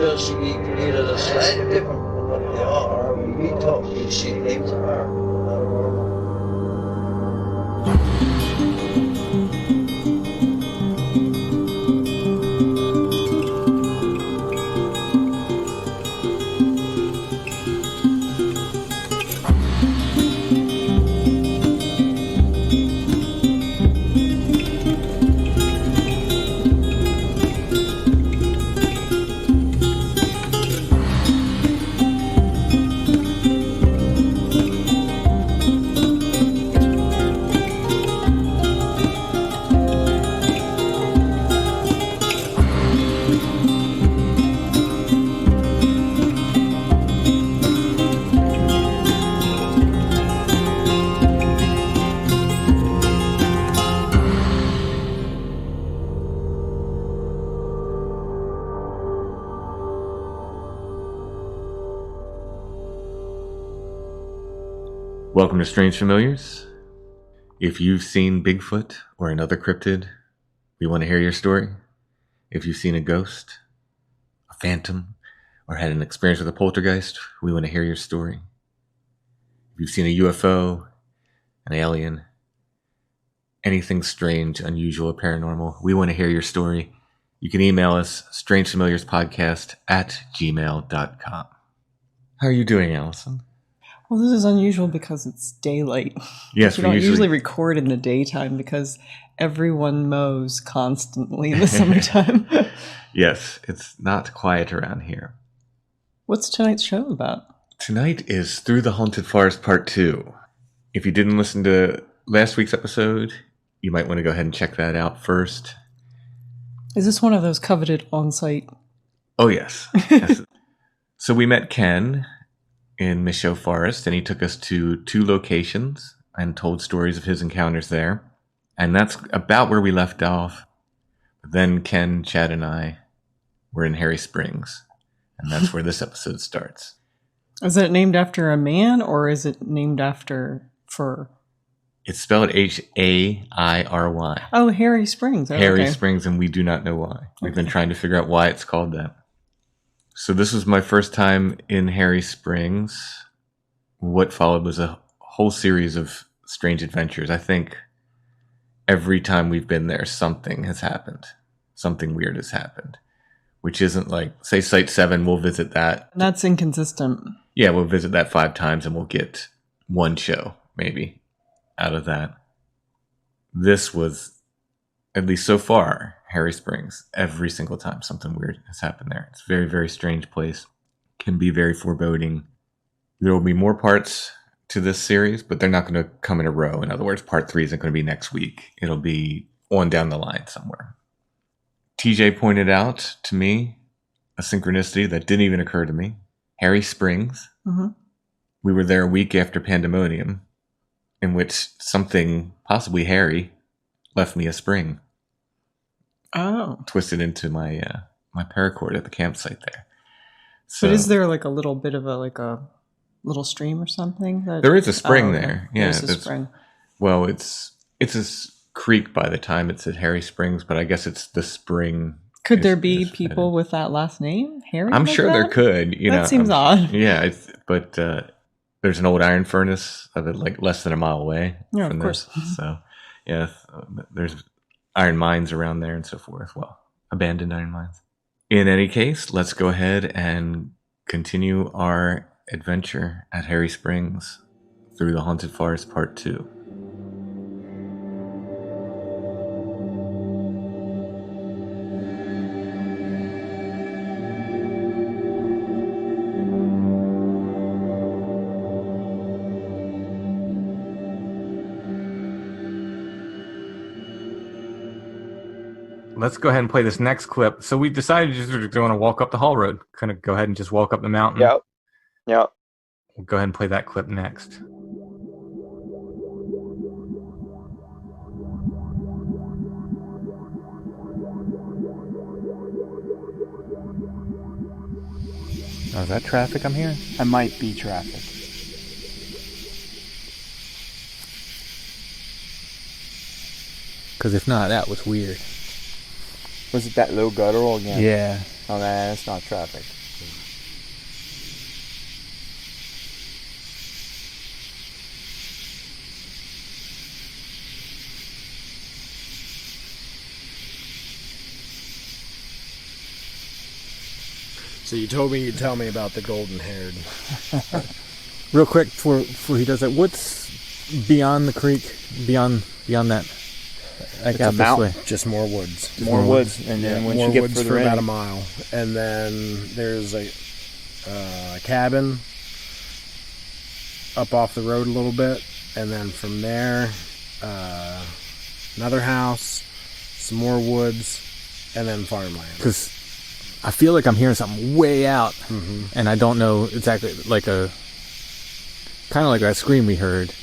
just either slightly different from what they are, or we talk, we see things are normal. Welcome to Strange Familiars. If you've seen Bigfoot or another cryptid, we want to hear your story. If you've seen a ghost, a phantom, or had an experience with a poltergeist, we want to hear your story. If you've seen a UFO, an alien, anything strange, unusual, or paranormal, we want to hear your story. You can email us, strangefamiliarspodcast@gmail.com. How are you doing, Allison? Well, this is unusual because it's daylight. Yes, we don't usually record in the daytime because everyone mows constantly in the summertime. Yes, it's not quiet around here. What's tonight's show about? Tonight is Through the Haunted Forest Part 2. If you didn't listen to last week's episode, you might want to go ahead and check that out first. Is this one of those coveted on-site? Oh, yes. Yes. So we met Ken in Michaux Forest, and he took us to 2 locations and told stories of his encounters there. And that's about where we left off. Then Ken, Chad, and I were in Harry Springs, and that's where this episode starts. Is it named after a man, or is it named after fur? It's spelled H-A-I-R-Y. Oh, Harry Springs. Oh, Harry okay. Springs, and we do not know why. We've been trying to figure out why it's called that. So this was my first time in Harry Springs. What followed was a whole series of strange adventures. I think every time we've been there, something has happened. Something weird has happened. Which isn't like, say, Site 7, we'll visit that. That's inconsistent. Yeah, we'll visit that 5 times and we'll get one show, maybe, out of that. This was, at least so far, Harry Springs. Every single time something weird has happened there. It's a very, very strange place. Can be very foreboding. There will be more parts to this series, but they're not going to come in a row. In other words, part 3 isn't going to be next week. It'll be on down the line somewhere. TJ pointed out to me a synchronicity that didn't even occur to me. Harry Springs. Mm-hmm. We were there a week after Pandemonium, in which something, possibly hairy, left me a spring. Oh. Twisted into my my paracord at the campsite there. So, But is there like a little bit of a little stream or something? There is a spring there. Yeah, there's a spring. Well, it's a creek by the time it's at Harry Springs, but I guess it's the spring. Could there be people with that last name, Harry? I'm sure there could. That seems odd. Yeah, but there's an old iron furnace of it like less than a mile away. Yeah, from of course. This. So yeah, there's iron mines around there and so forth. Well, abandoned iron mines. In any case, let's go ahead and continue our adventure at Harry Springs through the Haunted Forest Part 2. Let's go ahead and play this next clip. So we decided just to want to walk up the Hall Road. Kind of go ahead and just walk up the mountain. Yep. We'll go ahead and play that clip next. Oh, is that traffic I'm hearing? That might be traffic. Because if not, that was weird. Was it that low guttural again? Yeah. Oh, man, it's not traffic. So you told me you'd tell me about the golden-haired. Real quick before he does that, what's beyond the creek, beyond that? Like It's out a this mountain. way. Just more woods. More woods, and then once more you get woods further for in, about a mile, and then there's a cabin up off the road a little bit, and then from there, another house, some more woods, and then farmland. Because I feel like I'm hearing something way out, and I don't know exactly, like kind of like that scream we heard,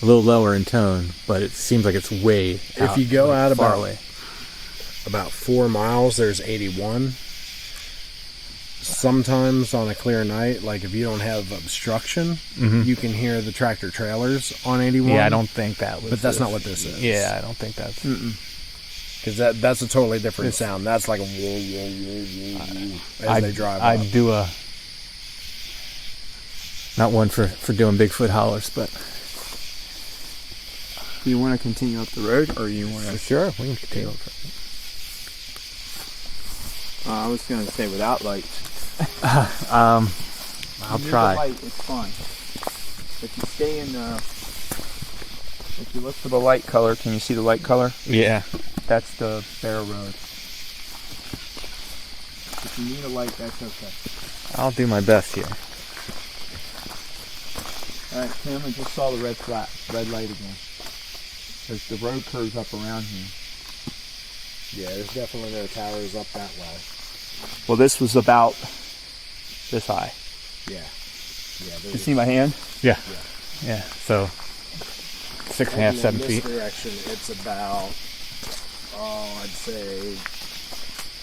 a little lower in tone, but it seems like it's way out. If you go like, out far about away. about 4 miles, there's 81. Sometimes on a clear night, like if you don't have obstruction, you can hear the tractor trailers on 81. Yeah, I don't think that was. But that's not what this is. Yeah, I don't think that's. Because that's a totally different sound. That's like a whoa, whoa, whoa, whoa, as they drive up. I'd do a. Not one for doing Bigfoot hollers, but do you want to continue up the road, or you want to? sure, we can continue. I was going to say without lights. I'll Near try. The light, it's fine. If you stay in the, if you look for the light color, can you see the light color? Yeah. That's the Bear Road. If you need a light, that's okay. I'll do my best here. Alright, Tim, I just saw the red light again. There's the road curves up around here. Yeah, there's definitely no towers up that way. Well, this was about this high. Yeah. You see my hand? Yeah. So 6.5, 7 in feet. this direction, it's about, I'd say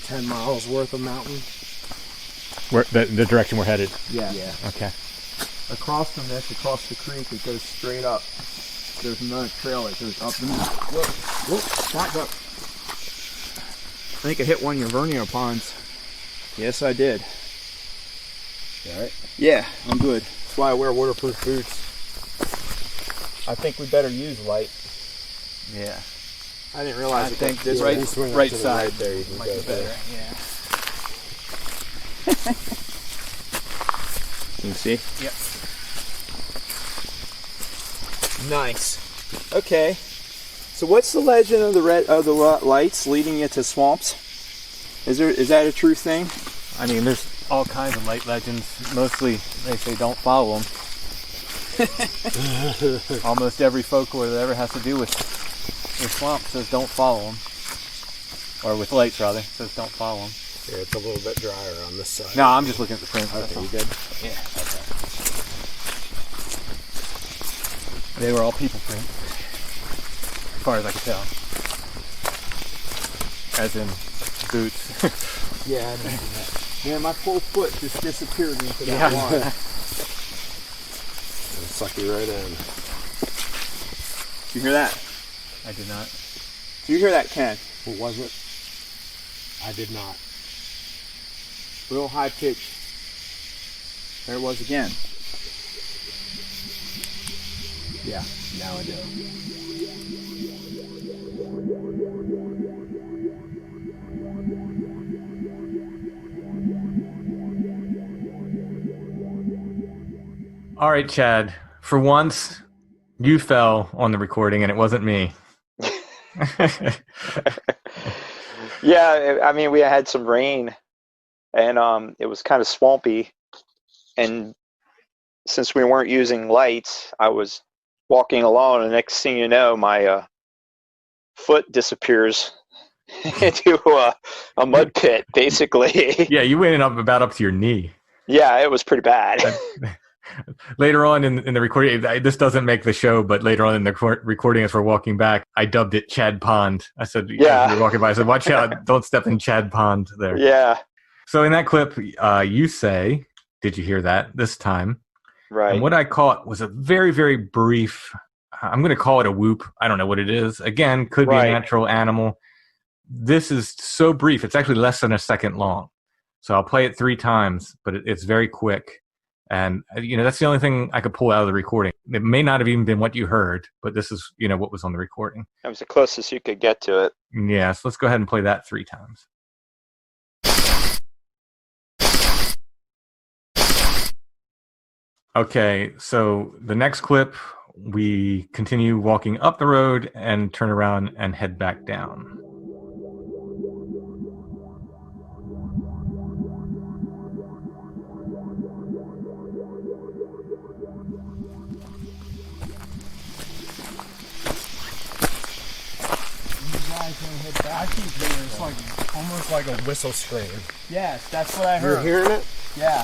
10 miles worth of mountain. Where the direction we're headed. Yeah. Okay. Across from this, across the creek, it goes straight up. There's another trail that goes up the mountain. Whoa, back up. I think I hit one of your vernio ponds. Yes, I did. You all right? Yeah, I'm good. That's why I wear waterproof boots. I think we better use light. Yeah. I didn't realize I think this right right to the side right there. You can might go be better. there. Yeah. You can see? Yep. Nice. Okay. So what's the legend of the lights leading you to swamps? Is that a true thing? I mean, there's all kinds of light legends. Mostly, they say don't follow them. Almost every folklore that ever has to do with swamps says don't follow them. Or with lights, rather, says don't follow them. Yeah, it's a little bit drier on this side. No, I'm just looking at the print. Okay, you good? Yeah. Okay. They were all people print. As far as I could tell. As in boots. Yeah, I didn't see that. Man, my full foot just disappeared into that Yeah. water. It'll suck you right in. Did you hear that? I did not. Did you hear that, Ken? What was it? I did not. Real high pitch. There it was again. Yeah, now I do. All right, Chad. For once, you fell on the recording, and it wasn't me. Yeah, I mean, we had some rain, and it was kind of swampy. And since we weren't using lights, I was walking along, and the next thing you know, my foot disappears into a mud pit, basically. Yeah, you went about up to your knee. Yeah, it was pretty bad. Later on in the recording, this doesn't make the show, but later on in the recording, as we're walking back, I dubbed it Chad Pond. I said, Yeah. as we were walking by, I said, watch out, don't step in Chad Pond there. Yeah, So in that clip, you say, did you hear that this time? right. And what I caught was a very, very brief, I'm going to call it a whoop. I don't know what it is. Again, could be Right. a natural animal. This is so brief. It's actually less than a second long. So I'll play it 3 times, but it's very quick. And, that's the only thing I could pull out of the recording. It may not have even been what you heard, but this is, what was on the recording. That was the closest you could get to it. Yeah, so let's go ahead and play that 3 times. Okay, so the next clip, we continue walking up the road and turn around and head back down. It's like almost like a whistle scream. Yes, that's what I You're heard. hearing it? Yeah.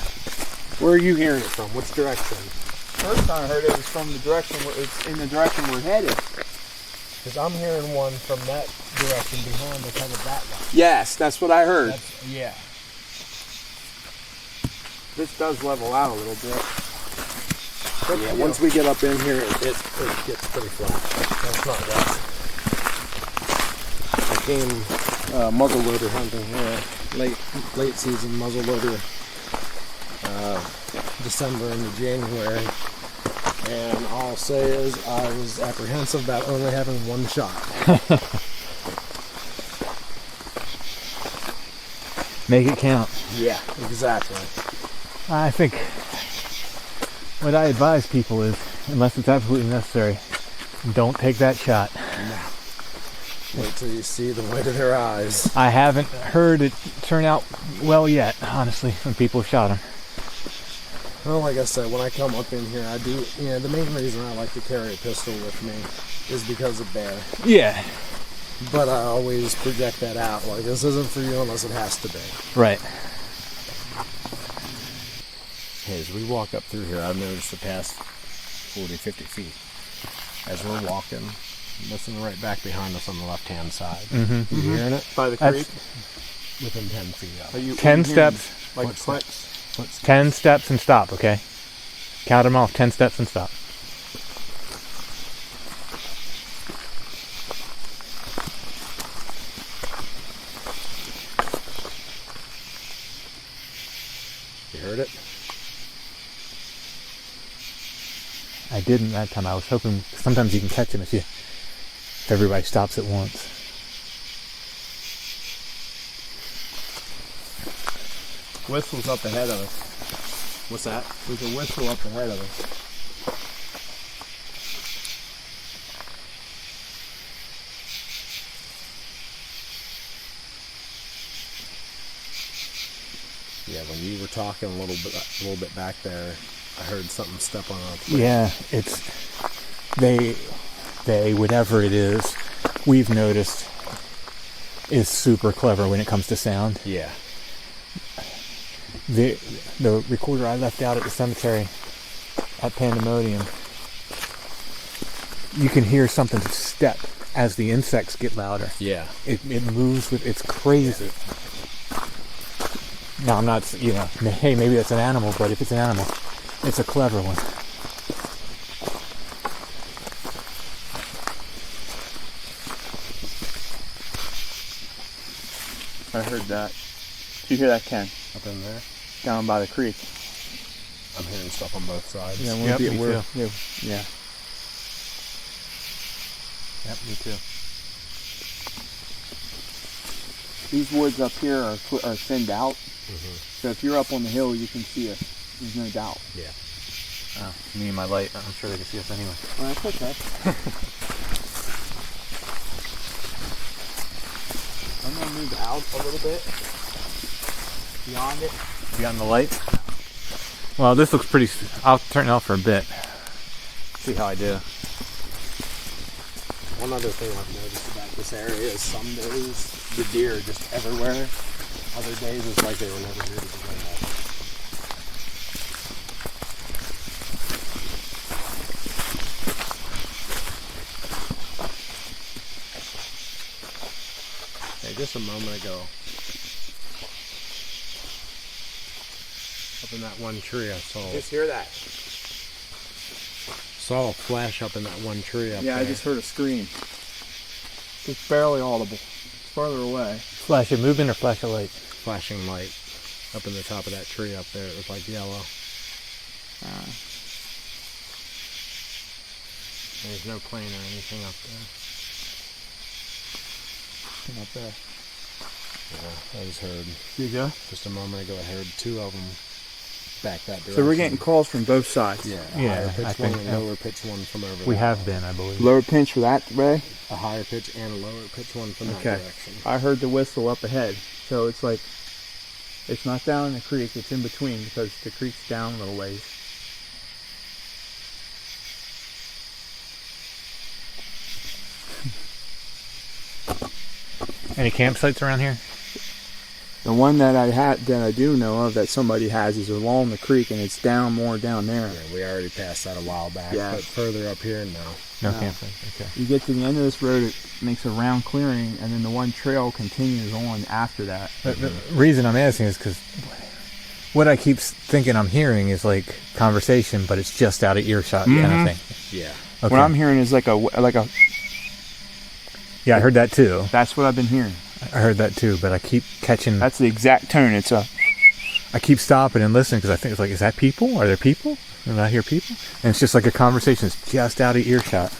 Where are you hearing it from? Which direction? First time I heard it was from the direction it's in the direction we're headed. Because I'm hearing one from that direction behind us headed that way. Yes, that's what I heard. Yeah. This does level out a little bit. But yeah, once we get up in here, it gets pretty flat. That's not bad. I came muzzleloader hunting here, late season muzzleloader, December into January, and all I'll say is I was apprehensive about only having one shot. Make it count. Yeah, exactly. I think what I advise people is, unless it's absolutely necessary, don't take that shot. No. Wait till you see the white of their eyes. I haven't heard it turn out well yet, honestly, when people have shot them. Well, like I said, when I come up in here, I do, the main reason I like to carry a pistol with me is because of bear. Yeah. But I always project that out, like this isn't for you unless it has to be. Right. Hey, as we walk up through here, I've noticed the past 40, 50 feet. As we're walking, listen right back behind us on the left-hand side. Mm-hmm. You hearing it? By the creek? Within 10 feet up. Are you 10 hearing, steps. like What's clicks? 10 steps and stop, okay? Count them off, 10 steps and stop. You heard it? I didn't that time. I was hoping sometimes you can catch them if everybody stops at once. Whistle's up ahead of us. What's that? There's a whistle up ahead of us. Yeah, when you were talking a little bit back there, I heard something step on a twig. Yeah, it's they whatever it is, we've noticed is super clever when it comes to sound. Yeah. The recorder I left out at the cemetery at Pandemonium, you can hear something step as the insects get louder. Yeah. It moves with, it's crazy. Now I'm not, hey, maybe that's an animal, but if it's an animal, it's a clever one. I heard that. Did you hear that, Ken? Up in there? Down by the creek. I'm hearing stuff on both sides. Yeah, Yep, me too. Yeah. Yep, me too. These woods up here are thinned out. So if you're up on the hill, you can see us. There's no doubt. Yeah. Me and my light, I'm sure they can see us anyway. Well, that's okay. I'm going to move out a little bit. Beyond it. Beyond the light? Well, this looks pretty, I'll turn it off for a bit. See how I do. One other thing I've noticed about this area is some days the deer are just everywhere. Other days it's like they were never here to begin with. Hey, just a moment ago, up in that one tree I saw hear that. a flash up in that one tree up Yeah, there. I just heard a scream. It's barely audible. It's farther away. Flash of movement or flash of light? Flashing light. Up in the top of that tree up there, it looked like yellow. There's no plane or anything up there. Up there. Yeah, I just heard You go. just a moment ago. I heard two of them back that direction. So we're getting calls from both sides. yeah, a Yeah, higher I pitch one think, and a lower pitch one from over. We there. have been, I believe. Lower pinch for that, Ray. A higher pitch and a lower pitch one from that Okay. direction. I heard the whistle up ahead, so it's like it's not down in the creek. It's in between because the creek's down a little ways. Any campsites around here? The one that I do know of that somebody has is along the creek, and it's down more down there. Yeah, we already passed that a while back. Yeah. But further up here, no. No No. campsites. Okay. You get to the end of this road, it makes a round clearing, and then the one trail continues on after that. The reason I'm asking is because what I keep thinking I'm hearing is like conversation, but it's just out of earshot kind Mhm. of thing. Yeah. Okay. What I'm hearing is like a. Yeah, I heard that too. That's what I've been hearing. I heard that too, but I keep catching. That's the exact tone. It's a. I keep stopping and listening because I think it's like, is that people? Are there people? Did I hear people? And it's just like a conversation. It's just out of earshot.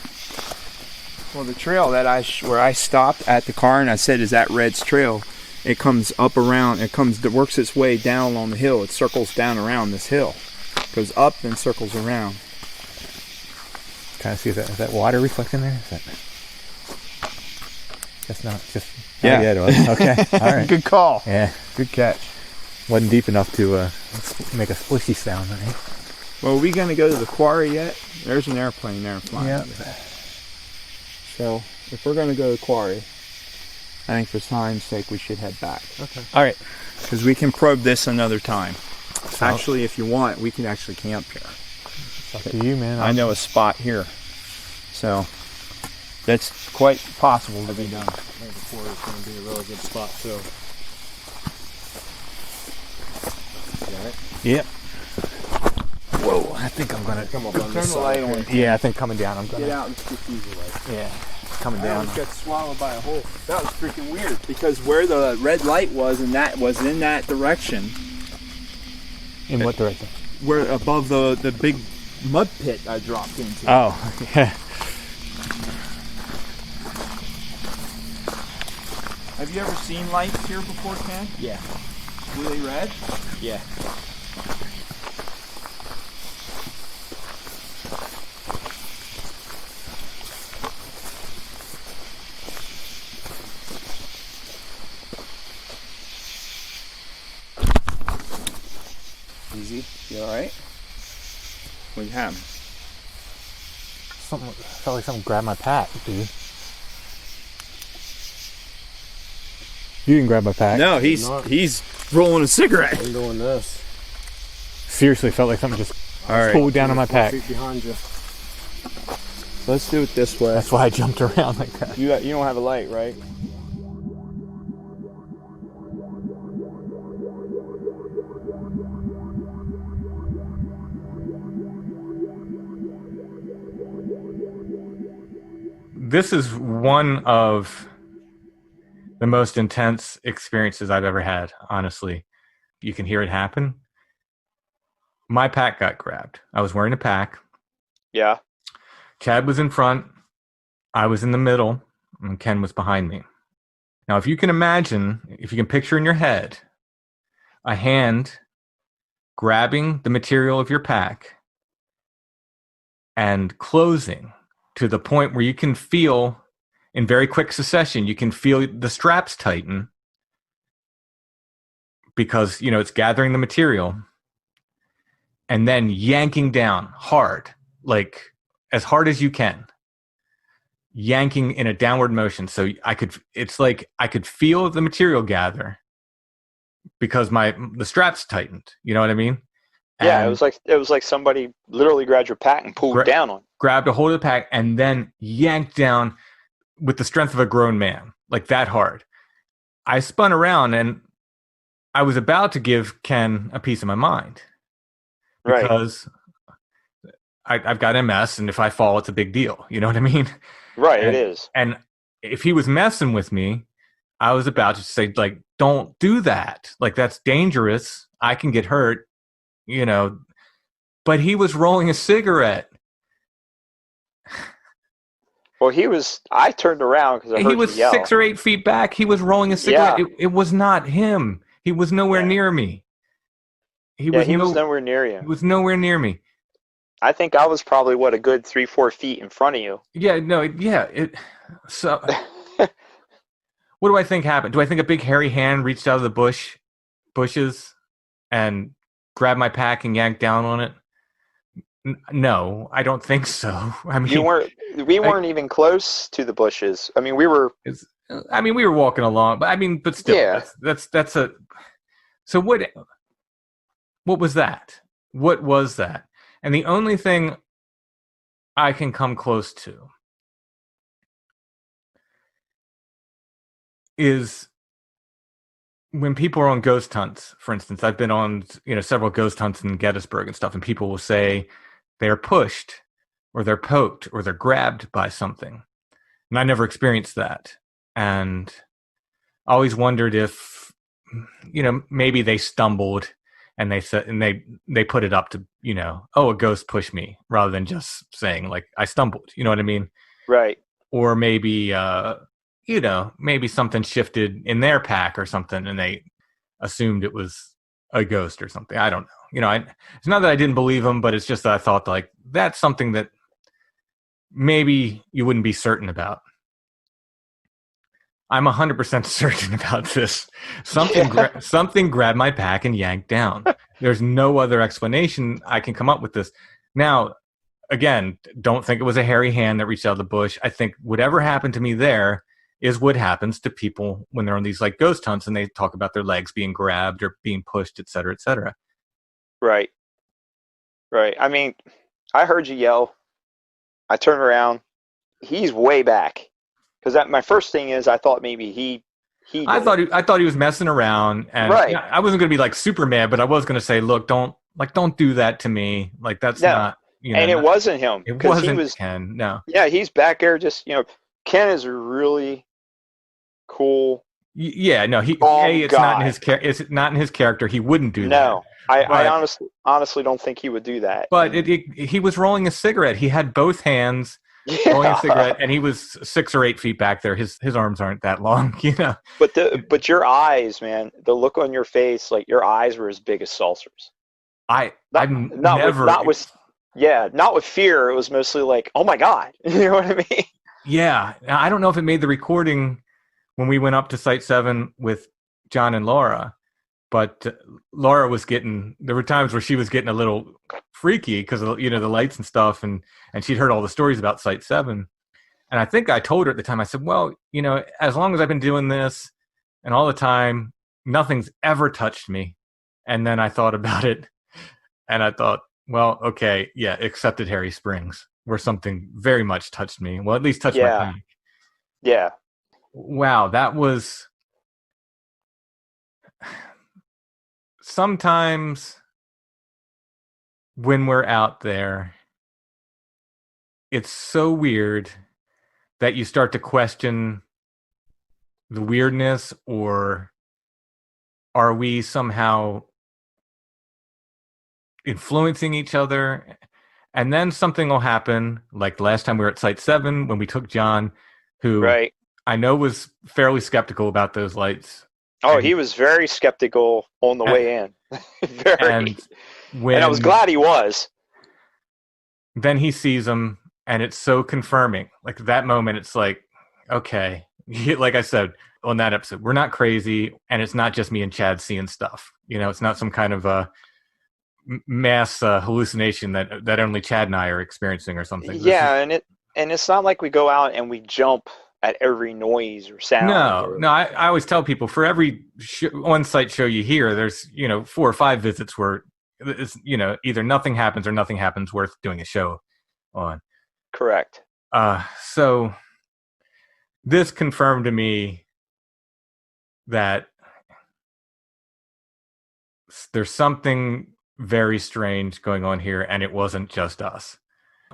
Well, the trail that where I stopped at the car and I said, "Is that Red's trail?" It comes up around. It works its way down along the hill. It circles down around this hill, goes up and circles around. Kind of see, is that water reflecting there? Is that? That's not just. Yeah. Oh, yeah, it was. Okay. All right. Good call. Yeah. Good catch. Wasn't deep enough to make a splishy sound, right? Well, are we gonna go to the quarry yet? There's an airplane there flying. Yep. So if we're gonna go to the quarry, I think for time's sake we should head back. Okay. All right. Because we can probe this another time. So- Actually, if you want, we can actually camp here. It's up to you, man. I know a spot here. So that's quite possible to be done. I think the quarry is going to be a really good spot too. Got it? Yep. Whoa! I think I'm gonna Come up on Turn this the side. light on. Yeah, I think coming down. I'm gonna. Get out and diffuse the light. Yeah, coming I down. almost got swallowed by a hole. That was freaking weird because where the red light was, and that was in that direction, In what direction? where above the big mud pit I dropped into. Oh, yeah. Have you ever seen lights here before, Ken? Yeah. Really red? Yeah. Easy. You all right? What you have? Something felt like something grabbed my pack, dude. You didn't grab my pack. No, not. he's rolling a cigarette. I'm doing this. Seriously, felt like something just All right. pulled down on my 4 pack. feet behind you. Let's do it this way. That's why I jumped around like that. You don't have a light, right? This is one of the most intense experiences I've ever had, honestly. You can hear it happen. My pack got grabbed. I was wearing a pack. Yeah. Chad was in front. I was in the middle. And Ken was behind me. Now, if you can imagine, if you can picture in your head, a hand grabbing the material of your pack and closing to the point where you can feel, in very quick succession, you can feel the straps tighten because, it's gathering the material, and then yanking down hard, like as hard as you can, yanking in a downward motion. So it's like I could feel the material gather because the straps tightened. You know what I mean? Yeah, And it was like somebody literally grabbed your pack and pulled down on. grabbed a hold of the pack and then yanked down with the strength of a grown man, like that hard. I spun around and I was about to give Ken a piece of my mind Right. because I've got MS, and if I fall, it's a big deal. You know what I mean? Right, it is. And if he was messing with me, I was about to say, like, don't do that. Like, that's dangerous. I can get hurt, you know. But he was rolling a cigarette. Well, I turned around because I heard He was you yell. 6 or 8 feet back. He was rolling a cigarette. Yeah. It was not him. He was nowhere Yeah. near me. He was nowhere near you. He was nowhere near me. I think I was probably, a good 3-4 feet in front of you. Yeah, no, so what do I think happened? Do I think a big hairy hand reached out of the bushes and grabbed my pack and yanked down on it? No, I don't think so. I mean, we weren't even close to the bushes. I mean, we were walking along, but still, yeah. that's a. So what was that? What was that? And the only thing I can come close to is when people are on ghost hunts. For instance, I've been on several ghost hunts in Gettysburg and stuff, and people will say they're pushed or they're poked or they're grabbed by something, and I never experienced that. And I always wondered if maybe they stumbled and they said, and they put it up to a ghost pushed me, rather than just saying like I stumbled. You know what I mean? Right. Or maybe maybe something shifted in their pack or something, and they assumed it was a ghost or something. I don't know. It's not that I didn't believe them, but it's just that I thought like that's something that maybe you wouldn't be certain about. I'm 100% certain about this. Something grabbed my pack and yanked down. There's no other explanation I can come up with this. Now, again, don't think it was a hairy hand that reached out of the bush. I think whatever happened to me there is what happens to people when they're on these like ghost hunts and they talk about their legs being grabbed or being pushed, et cetera, et cetera. Right. Right. I mean, I heard you yell. I turned around. He's way back. Because my first thing is, I thought maybe he. I thought he was messing around, and right. I wasn't going to be like super mad, but I was going to say, look, don't do that to me. Like that's not. And it wasn't him. It wasn't Ken. No. Yeah, he's back there. Just Ken is a really cool. Yeah, no, it's not in his it's not in his character. He wouldn't do that. No, I honestly don't think he would do that. But he was rolling a cigarette. He had both hands. Yeah. Rolling a cigarette, and he was 6 or 8 feet back there. His arms aren't that long, But your eyes, man, the look on your face, like your eyes were as big as saucers. Not with fear. It was mostly like, oh my god, you know what I mean? Yeah, I don't know if it made the recording when we went up to Site 7 with John and Laura, but Laura was there were times where she was getting a little freaky because of the lights and stuff, and she'd heard all the stories about Site 7. And I think I told her at the time, I said, well, as long as I've been doing this and all the time, nothing's ever touched me. And then I thought about it and I thought, well, okay, yeah, except at Harry Springs, where something very much touched me. Well, at least touched my pack. Yeah. Wow, that was sometimes when we're out there, it's so weird that you start to question the weirdness, or are we somehow influencing each other? And then something will happen, like the last time we were at Site 7 when we took John, who I know was fairly skeptical about those lights. Oh, he was very skeptical on the way in. Very. And I was glad he was. Then he sees them, and it's so confirming. Like that moment, it's like, okay, like I said on that episode, we're not crazy, and it's not just me and Chad seeing stuff. It's not some kind of a mass hallucination that only Chad and I are experiencing or something. Yeah, and it's not like we go out and we jump at every noise or sound. No. I always tell people for every on-site show you hear, there's 4 or 5 visits where it's either nothing happens or nothing happens worth doing a show on. Correct. So this confirmed to me that there's something very strange going on here, and it wasn't just us.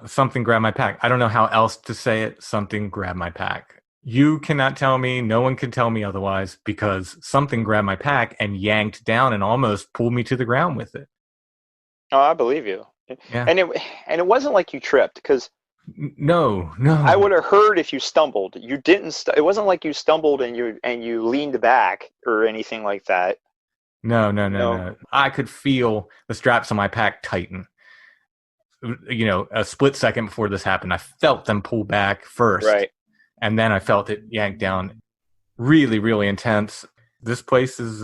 Something grabbed my pack. I don't know how else to say it. Something grabbed my pack. You cannot tell me, no one can tell me otherwise, because something grabbed my pack and yanked down and almost pulled me to the ground with it. Oh, I believe you. Yeah. And it wasn't like you tripped, because No. I would have heard if you stumbled. You didn't. It wasn't like you stumbled and you leaned back or anything like that. No. I could feel the straps on my pack tighten. A split second before this happened, I felt them pull back first. Right. And then I felt it yank down. Really, really intense. This place is,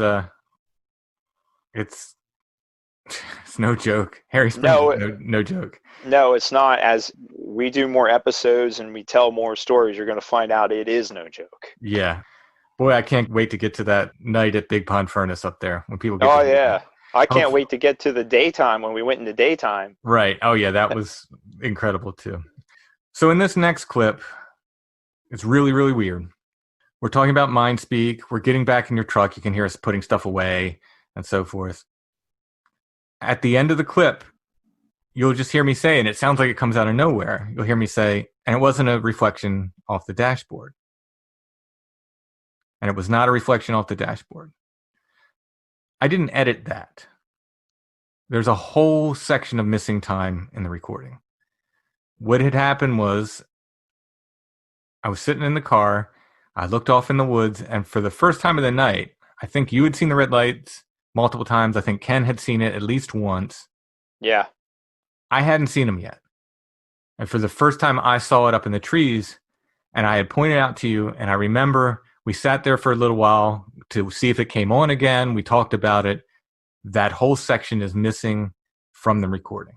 it's no joke. Harry Springs is no joke. No, it's not. As we do more episodes and we tell more stories, you're going to find out it is no joke. Yeah. Boy, I can't wait to get to that night at Big Pond Furnace up there when people get Oh, to yeah. I can't wait to get to the daytime when we went into daytime. Right. Oh, yeah. That was incredible, too. So in this next clip, it's really, really weird. We're talking about mind speak. We're getting back in your truck. You can hear us putting stuff away and so forth. At the end of the clip, you'll just hear me say, and it sounds like it comes out of nowhere. You'll hear me say, and it wasn't a reflection off the dashboard. And it was not a reflection off the dashboard. I didn't edit that. There's a whole section of missing time in the recording. What had happened was I was sitting in the car. I looked off in the woods, and for the first time of the night, I think you had seen the red lights multiple times. I think Ken had seen it at least once. Yeah. I hadn't seen them yet. And for the first time, I saw it up in the trees, and I had pointed out to you, and I remember we sat there for a little while to see if it came on again. We talked about it. That whole section is missing from the recording.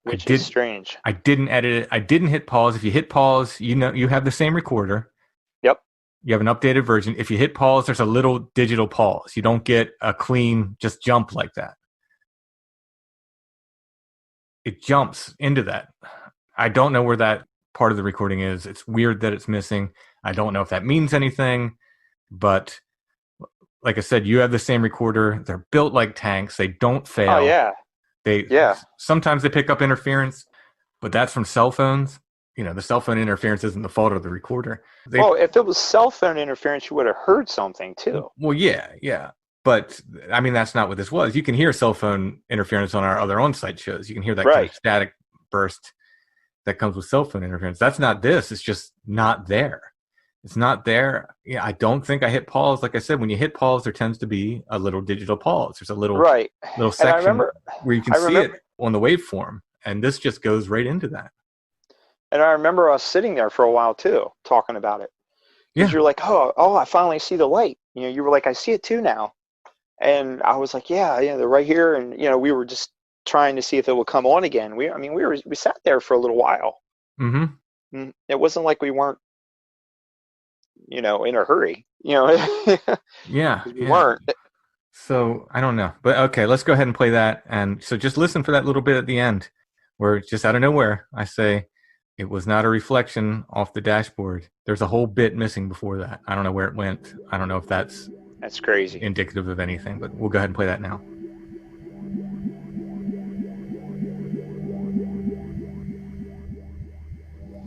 Which is strange. I didn't edit it. I didn't hit pause. If you hit pause, you have the same recorder. Yep. You have an updated version. If you hit pause, there's a little digital pause. You don't get a clean just jump like that. It jumps into that. I don't know where that part of the recording is. It's weird that it's missing. I don't know if that means anything, but like I said, you have the same recorder. They're built like tanks. They don't fail. Oh, yeah. Sometimes they pick up interference, but that's from cell phones. The cell phone interference isn't the fault of the recorder. If it was cell phone interference, you would have heard something too. Well, yeah. But, I mean, that's not what this was. You can hear cell phone interference on our other on-site shows. You can hear that kind of static burst that comes with cell phone interference. That's not this. It's just not there. It's not there. Yeah, I don't think I hit pause. Like I said, when you hit pause, there tends to be a little digital pause. There's a little section where you can see it on the waveform. And this just goes right into that. And I remember us sitting there for a while too, talking about it. Because you're like, oh, I finally see the light. You were like, I see it too now. And I was like, yeah, they're right here. And, we were just trying to see if it would come on again. We sat there for a little while. Mm-hmm. It wasn't like we weren't, in a hurry, Yeah. We weren't. So I don't know, but okay, let's go ahead and play that. And so just listen for that little bit at the end where just out of nowhere, I say, it was not a reflection off the dashboard. There's a whole bit missing before that. I don't know where it went. I don't know if that's crazy, indicative of anything, but we'll go ahead and play that now.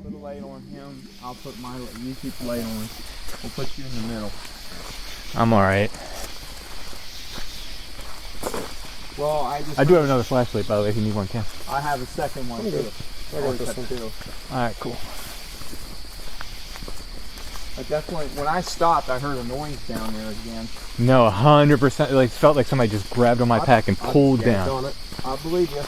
Put a light on him. I'll put my light. You keep the light on. We'll put you in the middle. I'm all right. Well, I do have another flashlight, by the way, if you need one, Ken. I have a second one too. I got this one too. All right, cool. But definitely, when I stopped, I heard a noise down there again. No, 100%. Like, felt like somebody just grabbed on my pack and pulled down. I believe you.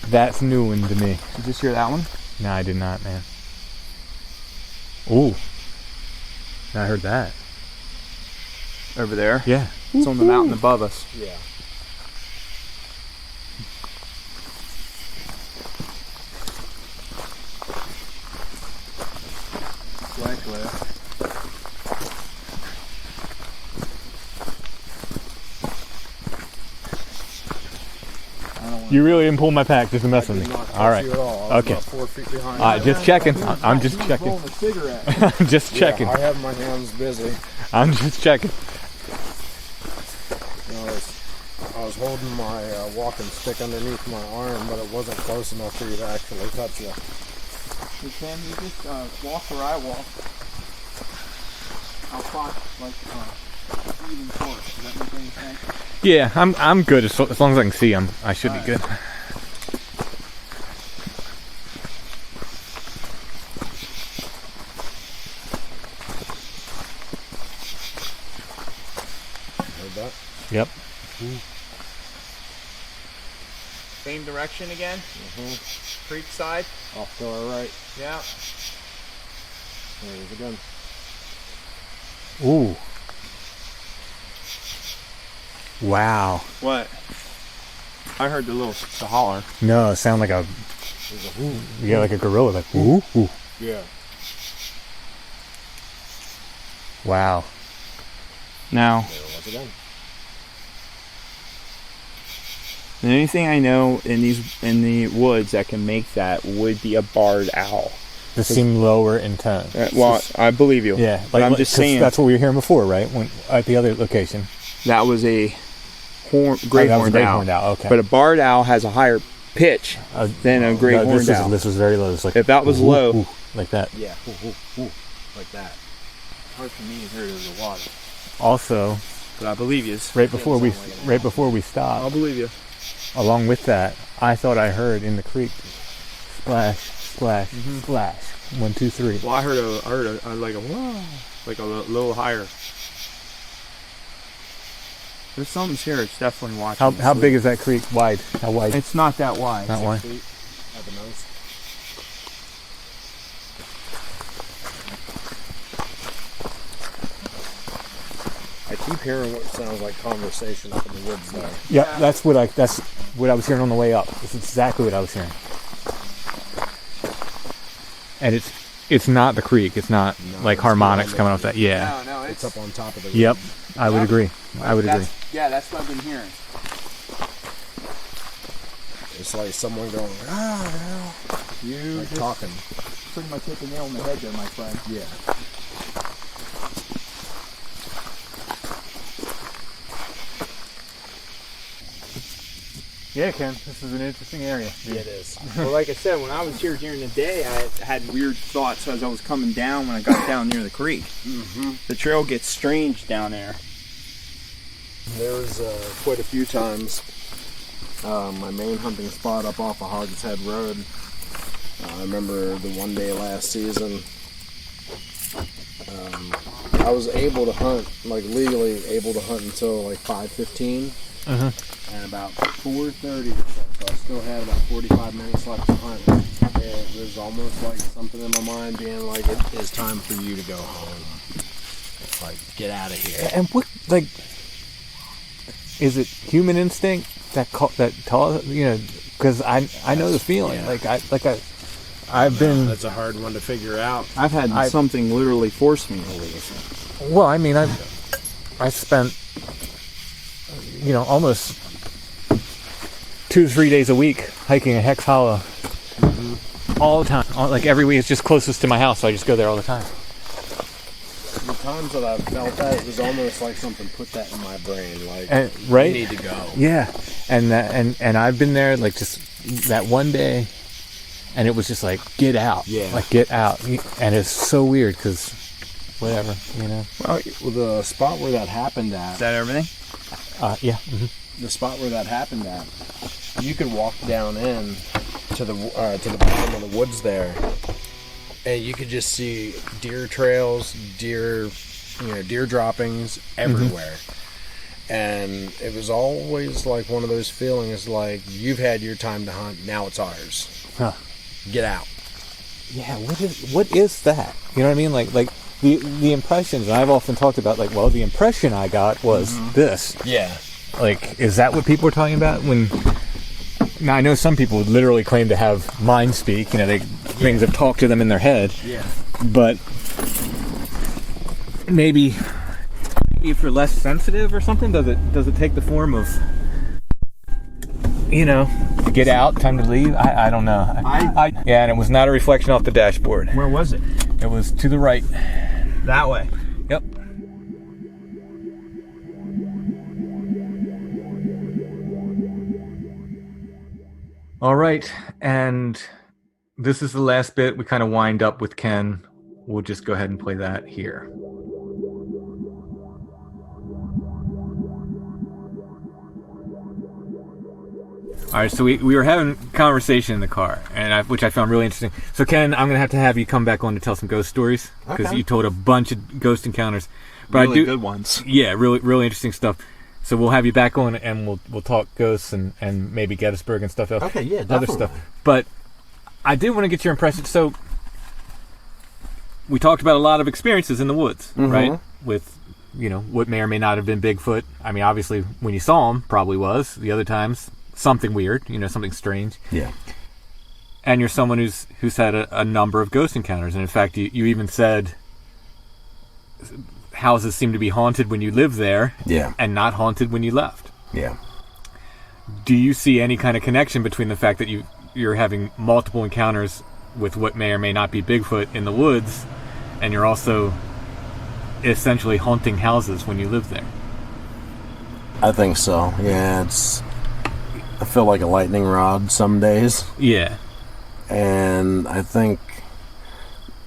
That's new one to me. Did you just hear that one? No, I did not, man. Ooh. I heard that. Over there? Yeah. It's on the mountain above us. Yeah. You really didn't pull my pack just to mess with me. All right. Okay. 4 feet behind. All right, just checking. I'm just checking. I'm just checking. I have my hands busy. I'm just checking. I was holding my walking stick underneath my arm, but it wasn't close enough for you to actually touch you. Hey, Ken, you just walk where I walk. I'll plot like even course. Does that make any sense? Yeah, I'm good as long as I can see him. I should be good. Heard that? Yep. Same direction again. Creek side. Off to our right. Yeah. There it is again. Ooh. Wow. What? I heard the holler. No, it sounded like a yeah, like a gorilla, like ooh, ooh. Yeah. Wow. Now, There it was again. the only thing I know in the woods that can make that would be a barred owl. This seemed lower in tone. Well, I believe you. Yeah, but I'm just 'cause saying that's what we were hearing before, right? When at the other location. that was a That great was a horned great owl. horned owl. Okay. But a barred owl has a higher pitch than a great horned owl. This was very low. It's like If that was ooh, low, ooh, like that. Yeah. Like that. hard for me to hear it in the water. Also, But I believe you. right before we stopped, I'll believe you. along with that, I thought I heard in the creek splash, splash, splash. 1, 2, 3. Well, I heard a like a whoa, like a little higher. There's something's here. It's definitely watching. How big is that creek? Wide? How wide? It's not that wide. Not wide. At the most. I keep hearing what sounds like conversation up in the woods there. Yeah, that's what I was hearing on the way up. It's exactly what I was hearing. And it's not the creek. It's not like it's harmonics not. coming off that. Yeah. No, It's up on top of the Yep. I would agree. I would agree. Yeah, that's what I've been hearing. It's like someone going, You like talking. pretty much hit the nail on the head there, my friend. Yeah. Yeah, Ken. This is an interesting area. It is. Well, like I said, when I was here during the day, I had weird thoughts as I was coming down when I got down near the creek. The trail gets strange down there. There was quite a few times. My main hunting spot up off of Hogs Head Road. I remember the one day last season. I was able to hunt, like legally able to hunt until like 5:15. And about 4:30 or so I still had about 45 minutes left to hunt. And it was almost like something in my mind being like, it is time for you to go home. It's like, get out of here. And what, like, is it human instinct that you know? Because I know the feeling. Yeah. I've been. That's a hard one to figure out. I've had something literally force me to leave. Well, I mean, I spent, you know, almost 2 to 3 days a week hiking a Hex Hollow all the time. Like every week, it's just closest to my house, so I just go there all the time. The times that I've felt that, it was almost like something put that in my brain. Like, right? you need to go. Yeah, and I've been there like just that one day, and it was just like, get out. Yeah. Like, get out. And it's so weird because whatever, you know. Well, the spot where that happened at. Is that everything? Yeah. The spot where that happened at, you could walk down in to the bottom of the woods there, and you could just see deer trails, deer droppings everywhere. And it was always like one of those feelings like, you've had your time to hunt, now it's ours. Huh. Get out. Yeah. What is that? You know what I mean? Like the impressions. And I've often talked about like, well, the impression I got was this. Yeah. Like, is that what people are talking about when? Now I know some people would literally claim to have mind speak. You know, things have talked to them in their head. Yeah. But maybe if you're less sensitive or something, does it take the form of, you know, get out, time to leave? I don't know. Yeah, and it was not a reflection off the dashboard. Where was it? It was to the right. That way. Yep. All right, and this is the last bit. We kind of wind up with Ken. We'll just go ahead and play that here. All right, so we were having conversation in the car, and which I found really interesting. So Ken, I'm gonna have you come back on to tell some ghost stories because Okay. you told a bunch of ghost encounters. But Really I do, good ones. yeah, really interesting stuff. So we'll have you back on, and we'll talk ghosts and maybe Gettysburg and stuff else. Okay, yeah, other definitely. stuff. But I did want to get your impression. So we talked about a lot of experiences in the woods, right? With what may or may not have been Bigfoot. I mean, obviously, when you saw him, probably was. The other times, something weird, something strange. Yeah. And you're someone who's had a number of ghost encounters, and in fact, you even said houses seem to be haunted when you live there, Yeah. and not haunted when you left. Yeah. Do you see any kind of connection between the fact that you're having multiple encounters with what may or may not be Bigfoot in the woods, and you're also essentially haunting houses when you live there? I think so. Yeah, I feel like a lightning rod some days. Yeah. And I think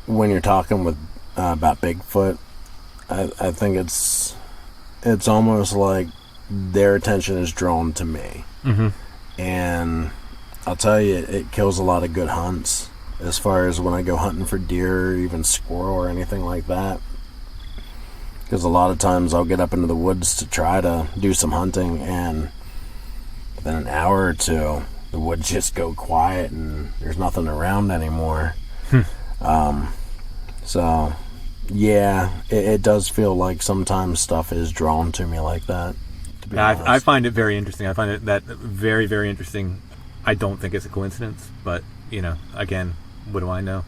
when you're talking with about Bigfoot, I think it's almost like their attention is drawn to me. Mm-hmm. And I'll tell you, it kills a lot of good hunts as far as when I go hunting for deer or even squirrel or anything like that. Because a lot of times I'll get up into the woods to try to do some hunting, and within an hour or two, the woods just go quiet and there's nothing around anymore. So, yeah, it does feel like sometimes stuff is drawn to me like that. To be honest. I find it very interesting. I find that very, very interesting. I don't think it's a coincidence, but again, what do I know?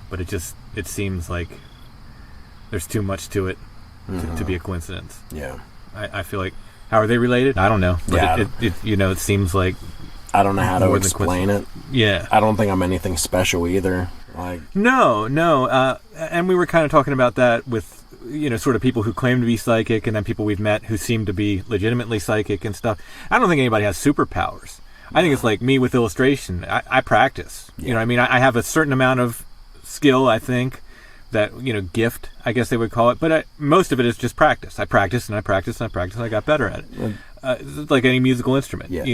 But it seems like there's too much to it to be a coincidence. Yeah. I feel like, how are they related? I don't know. But Yeah. it seems like, I don't know how to More than explain it. yeah. I don't think I'm anything special either. Like, No. And we were kind of talking about that with, sort of people who claim to be psychic, and then people we've met who seem to be legitimately psychic and stuff. I don't think anybody has superpowers. I think it's like me with illustration. I practice. You know what I mean? I have a certain amount of skill, I think, that, gift, I guess they would call it. But most of it is just practice. I practice and I practice and I practice and I got better at it. It's like any musical instrument. Yeah.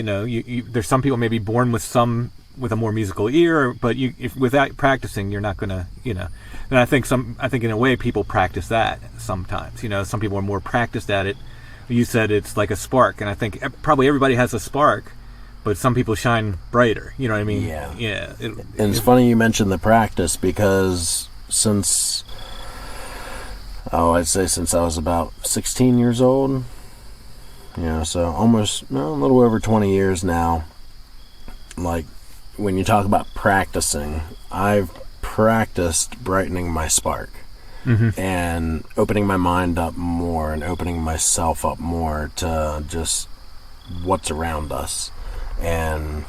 There's some people maybe born with a more musical ear, but if without practicing, you're not gonna, And I think in a way people practice that sometimes. Some people are more practiced at it. You said it's like a spark, and I think probably everybody has a spark, but some people shine brighter. You know what I mean? Yeah. Yeah. and it's funny you mentioned the practice, because since I was about 16 years old, so almost a little over 20 years now. Like, when you talk about practicing, I've practiced brightening my spark and opening my mind up more and opening myself up more to just what's around us. And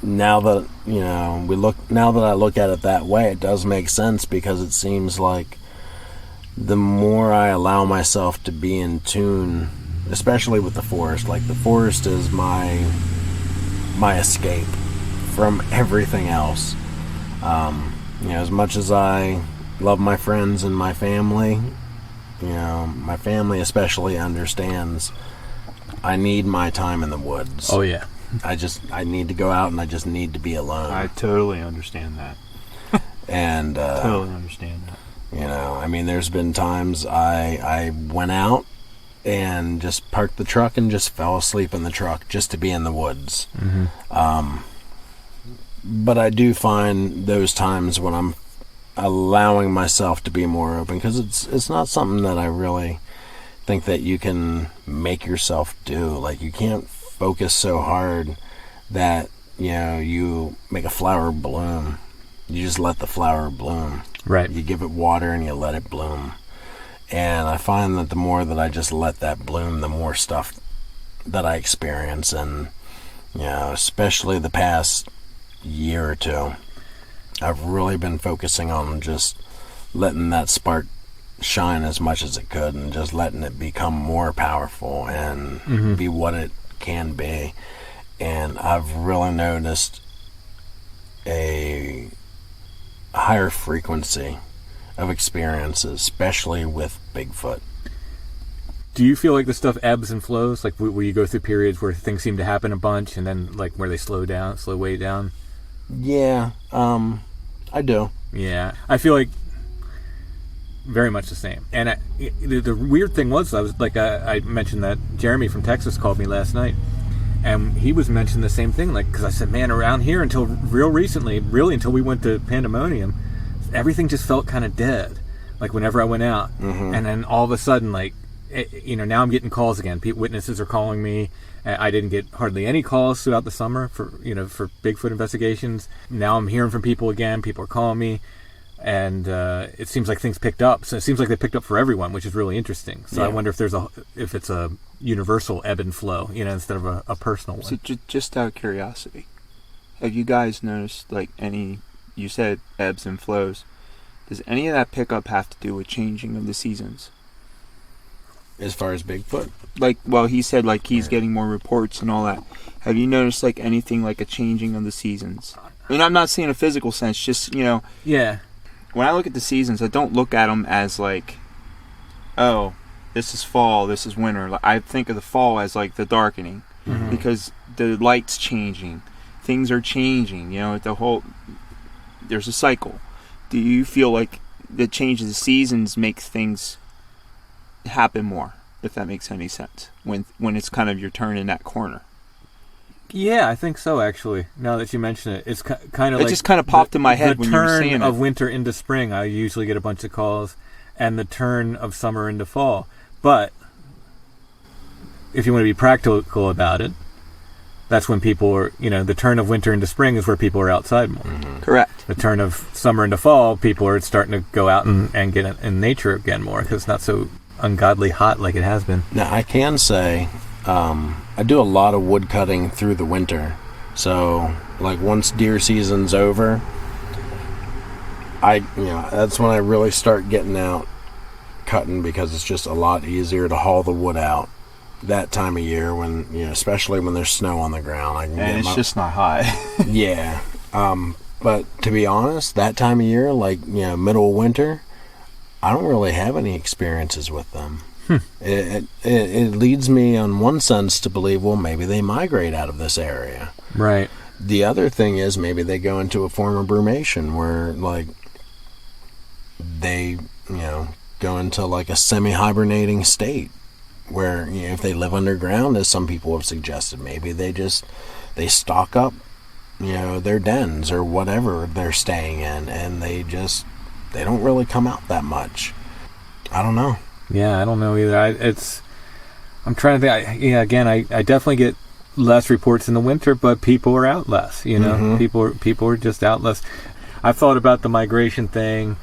now that I look at it that way, it does make sense, because it seems like the more I allow myself to be in tune, especially with the forest, like the forest is my escape from everything else. As much as I love my friends and my family, my family especially understands I need my time in the woods. Oh yeah. I need to go out, and I just need to be alone. I totally understand that. And Totally understand that. there's been times I went out and just parked the truck and just fell asleep in the truck just to be in the woods. But I do find those times when I'm allowing myself to be more open, because it's not something that I really think that you can make yourself do. Like, you can't focus so hard that you make a flower bloom. You just let the flower bloom. Right. You give it water and you let it bloom. And I find that the more that I just let that bloom, the more stuff that I experience. And especially the past year or two, I've really been focusing on just letting that spark shine as much as it could, and just letting it become more powerful and be what it can be. and I've really noticed a higher frequency of experiences, especially with Bigfoot. Do you feel like the stuff ebbs and flows? Like, will you go through periods where things seem to happen a bunch, and then like where they slow way down? Yeah, I do. Yeah, I feel like very much the same. And the weird thing was, I mentioned that Jeremy from Texas called me last night, and he was mentioning the same thing. Like, because I said, man, around here until real recently, really until we went to Pandemonium, everything just felt kind of dead. Like whenever I went out, and then all of a sudden, like, now I'm getting calls again. Witnesses are calling me. I didn't get hardly any calls throughout the summer for Bigfoot investigations. Now I'm hearing from people again. People are calling me, and it seems like things picked up. So it seems like they picked up for everyone, which is really interesting. So I wonder if it's a universal ebb and flow, instead of a personal one. So just out of curiosity, have you guys noticed like any? You said ebbs and flows. Does any of that pickup have to do with changing of the seasons? As far as Bigfoot? Like, well, he said like he's getting more reports and all that. Have you noticed like anything like a changing of the seasons? I mean, I'm not saying a physical sense, just, Yeah. When I look at the seasons, I don't look at them as like, oh, this is fall, this is winter. Like, I think of the fall as like the darkening, because the light's changing, things are changing. There's a cycle. Do you feel like the change of the seasons makes things happen more, if that makes any sense, when it's kind of your turn in that corner? Yeah, I think so, actually. Now that you mention it, it's kind of it like... It just kind of popped in my head when you were saying it. The turn of winter into spring, I usually get a bunch of calls, and the turn of summer into fall. But if you want to be practical about it, that's when people are, the turn of winter into spring is where people are outside more. Correct. The turn of summer into fall, people are starting to go out and get in nature again more, because it's not so ungodly hot like it has been. Now, I can say I do a lot of wood cutting through the winter. So, like, once deer season's over, that's when I really start getting out cutting, because it's just a lot easier to haul the wood out that time of year when, especially when there's snow on the ground. It's just not hot. Yeah. But to be honest, that time of year, like, middle of winter, I don't really have any experiences with them. It leads me on one sense to believe, well, maybe they migrate out of this area. Right. The other thing is maybe they go into a form of brumation where, like, they, go into like a semi-hibernating state where, if they live underground, as some people have suggested, maybe they stock up, their dens or whatever they're staying in, and they don't really come out that much. I don't know. Yeah, I don't know either. I'm trying to think. Again, I definitely get less reports in the winter, but people are out less. People are just out less. I've thought about the migration thing.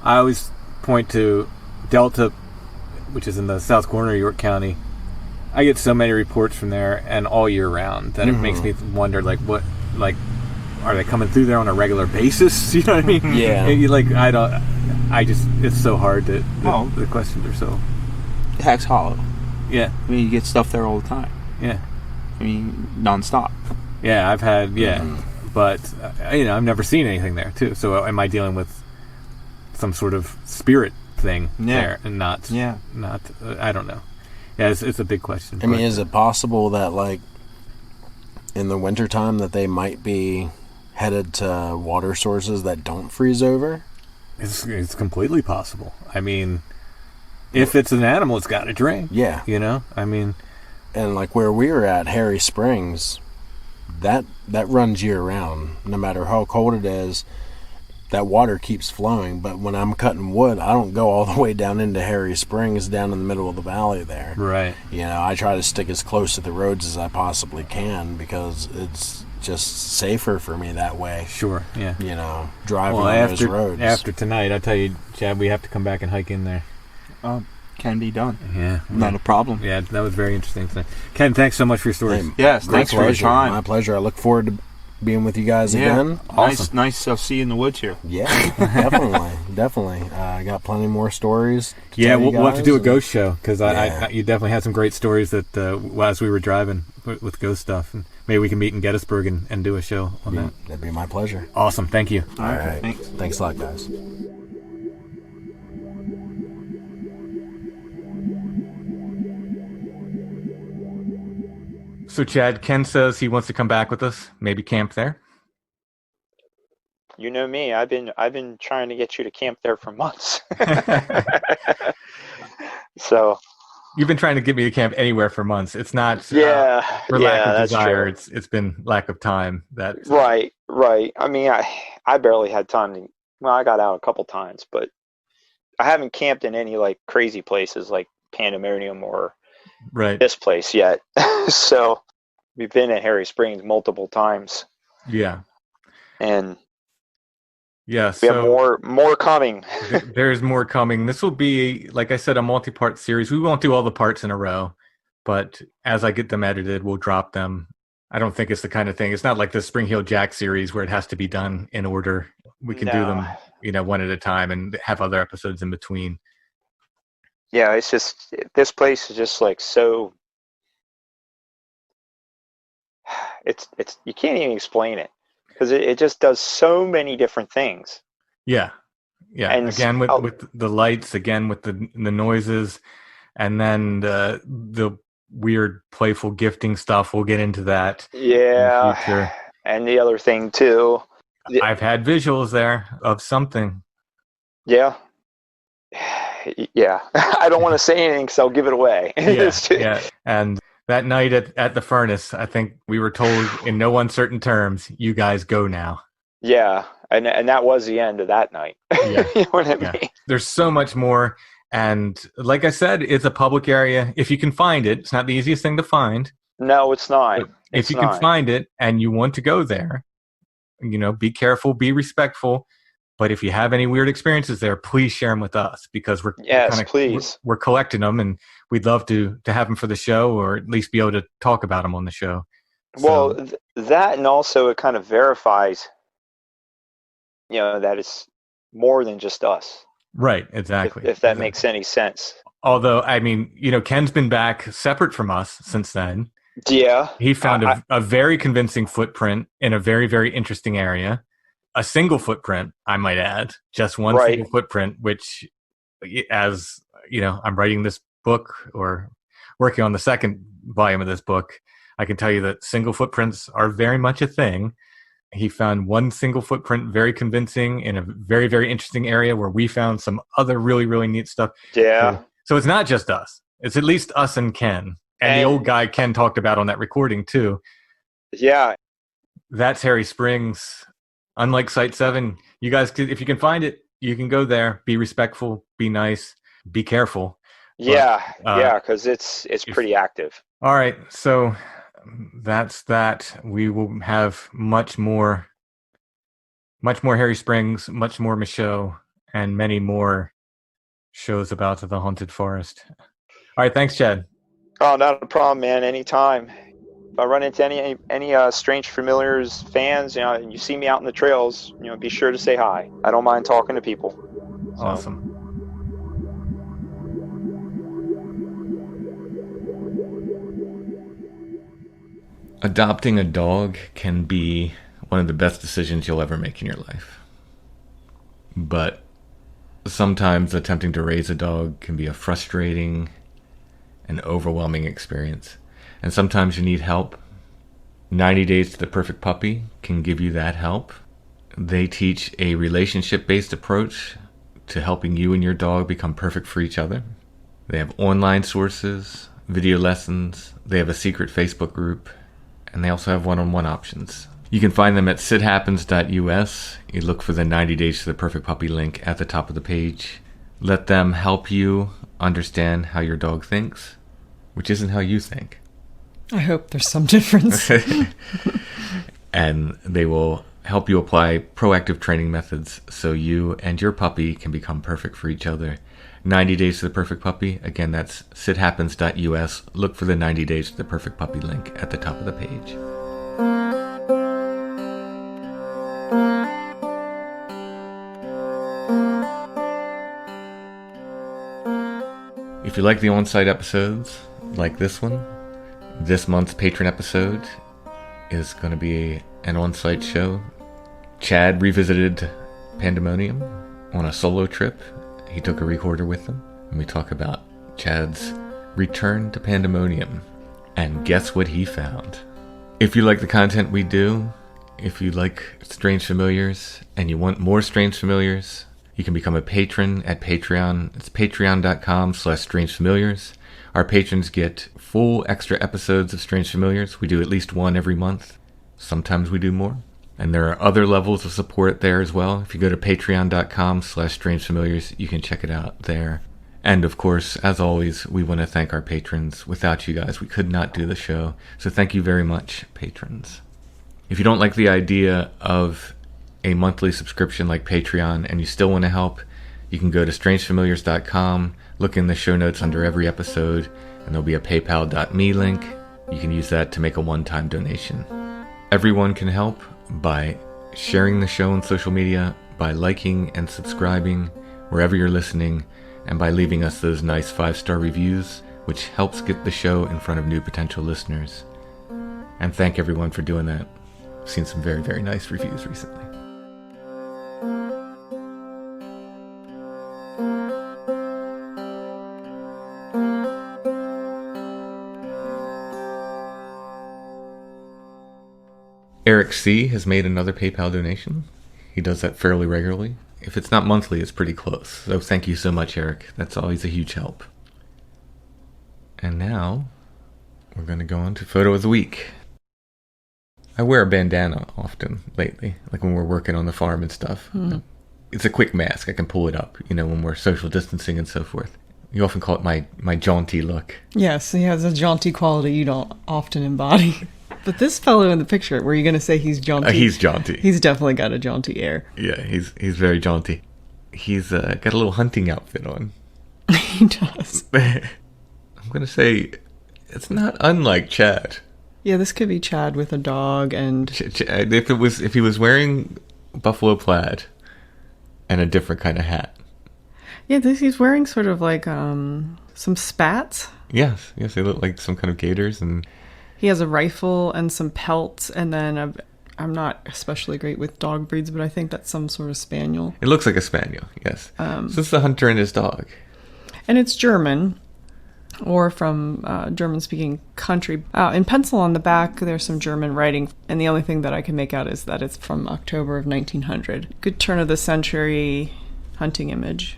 I always point to Delta, which is in the south corner of York County. I get so many reports from there, and all year round, that it makes me wonder, are they coming through there on a regular basis? You know what I mean? Yeah. It's so hard to, the questions are so... Heck's Hollow. Yeah. I mean, you get stuff there all the time. Yeah. I mean, nonstop. Yeah, I've had, but, I've never seen anything there, too. So am I dealing with some sort of spirit thing there and not, I don't know. Yeah, it's a big question. I mean, is it possible that, like, in the wintertime that they might be headed to water sources that don't freeze over? It's completely possible. I mean, if it's an animal, it's got to drink. Yeah. I mean... And like where we were at, Harry Springs, that runs year round. No matter how cold it is, that water keeps flowing. But when I'm cutting wood, I don't go all the way down into Harry Springs, down in the middle of the valley there. Right. I try to stick as close to the roads as I possibly can, because it's just safer for me that way. Sure, yeah. Driving on those roads. After tonight, I tell you, Chad, we have to come back and hike in there. Can be done. Yeah. Not a problem. Yeah, that was very interesting tonight. Ken, thanks so much for your stories. Hey, yes, thanks for your time. My pleasure. I look forward to being with you guys again. Awesome. Nice to see you in the woods here. Yeah, definitely. I got plenty more stories. We'll have to do a ghost show, because you definitely had some great stories that as we were driving with ghost stuff. And maybe we can meet in Gettysburg and do a show on that. That'd be my pleasure. Awesome. Thank you. All right. Thanks. Thanks a lot, guys. So Chad, Ken says he wants to come back with us, maybe camp there. You know me. I've been trying to get you to camp there for months. So You've been trying to get me to camp anywhere for months. It's not for lack of that's desire. true. It's been lack of time. That Right. I mean, I barely had time to. Well, I got out a couple times, but I haven't camped in any like crazy places like Pandemonium or right. this place yet. So we've been at Harry Springs multiple times, Yeah. and Yeah. we have more coming. There's more coming. This will be, like I said, a multi-part series. We won't do all the parts in a row, but as I get them edited, we'll drop them. I don't think it's the kind of thing. It's not like the Spring Heel Jack series where it has to be done in order. We can do them, one at a time and have other episodes in between. Yeah, it's just this place is just like so. It's you can't even explain it because it just does so many different things. Yeah. And again with the lights, again with the noises, and then the weird playful gifting stuff. We'll get into that. Yeah. In the future. And the other thing too. I've had visuals there of something. Yeah. Yeah. I don't want to say anything because I'll give it away. Yeah. And that night at the furnace, I think we were told in no uncertain terms, you guys go now. Yeah. And that was the end of that night. Yeah. You know what I mean? There's so much more. And like I said, it's a public area. If you can find it, it's not the easiest thing to find. No, it's not. But if you can find it and you want to go there, be careful, be respectful. But if you have any weird experiences there, please share them with us because we're collecting them and we'd love to have them for the show or at least be able to talk about them on the show. Well, that and also it kind of verifies, that it's more than just us. Right, exactly. If that makes any sense. Although, I mean, Ken's been back separate from us since then. Yeah. He found a very convincing footprint in a very, very interesting area. A single footprint, I might add, just one single footprint, which as, I'm writing this book or working on the second volume of this book, I can tell you that single footprints are very much a thing. He found one single footprint very convincing in a very, very interesting area where we found some other really, really neat stuff. Yeah. So it's not just us. It's at least us and Ken. And the old guy Ken talked about on that recording too. Yeah. That's Harry Springs. Unlike Site 7, you guys, if you can find it, you can go there. Be respectful, be nice, be careful. Yeah, because it's pretty active. All right, so that's that. We will have much more Harry Springs, much more Michaux, and many more shows about the Haunted Forest. All right, thanks, Chad. Oh, not a problem, man. Anytime. If I run into any Strange Familiars fans, and you see me out in the trails, be sure to say hi. I don't mind talking to people. So. Awesome. Adopting a dog can be one of the best decisions you'll ever make in your life. But sometimes attempting to raise a dog can be a frustrating and overwhelming experience. And sometimes you need help. 90 Days to the Perfect Puppy can give you that help. They teach a relationship-based approach to helping you and your dog become perfect for each other. They have online sources, video lessons, they have a secret Facebook group, and they also have one-on-one options. You can find them at sithappens.us. You look for the 90 Days to the Perfect Puppy link at the top of the page. Let them help you understand how your dog thinks, which isn't how you think. I hope there's some difference. And they will help you apply proactive training methods so you and your puppy can become perfect for each other. 90 Days to the Perfect Puppy. Again, that's sithappens.us. Look for the 90 Days to the Perfect Puppy link at the top of the page. If you like the on-site episodes, like this one, This month's patron episode is going to be an on-site show. Chad revisited Pandemonium on a solo trip. He took a recorder with him, and we talk about Chad's return to Pandemonium. And guess what he found? If you like the content we do, if you like Strange Familiars, and you want more Strange Familiars, you can become a patron at Patreon. It's patreon.com/strangefamiliars. Our patrons get full extra episodes of Strange Familiars. We do at least one every month. Sometimes we do more. And there are other levels of support there as well. If you go to patreon.com/strangefamiliars, you can check it out there. And of course, as always, we want to thank our patrons. Without you guys, we could not do the show. So thank you very much, patrons. If you don't like the idea of a monthly subscription like Patreon and you still want to help, you can go to strangefamiliars.com, look in the show notes under every episode, and there'll be a paypal.me link. You can use that to make a one-time donation. Everyone can help by sharing the show on social media, by liking and subscribing wherever you're listening, and by leaving us those nice 5-star reviews, which helps get the show in front of new potential listeners. And thank everyone for doing that. I've seen some very, very nice reviews recently. Eric C. has made another PayPal donation. He does that fairly regularly. If it's not monthly, it's pretty close. So thank you so much, Eric. That's always a huge help. And now, we're going to go on to Photo of the Week. I wear a bandana often lately, like when we're working on the farm and stuff. It's a quick mask. I can pull it up, when we're social distancing and so forth. You often call it my jaunty look. Yes, he has a jaunty quality you don't often embody. But this fellow in the picture, were you going to say he's jaunty? He's jaunty. He's definitely got a jaunty air. Yeah, he's very jaunty. He's got a little hunting outfit on. He does. I'm going to say it's not unlike Chad. Yeah, this could be Chad with a dog and... If he was wearing buffalo plaid and a different kind of hat. Yeah, he's wearing sort of like some spats. Yes, they look like some kind of gaiters, and he has a rifle and some pelts, and then I'm not especially great with dog breeds, but I think that's some sort of spaniel. It looks like a spaniel, yes. So it's the hunter and his dog. And it's German, or from German-speaking country. In pencil on the back, there's some German writing, and the only thing that I can make out is that it's from October of 1900. Good turn-of-the-century hunting image.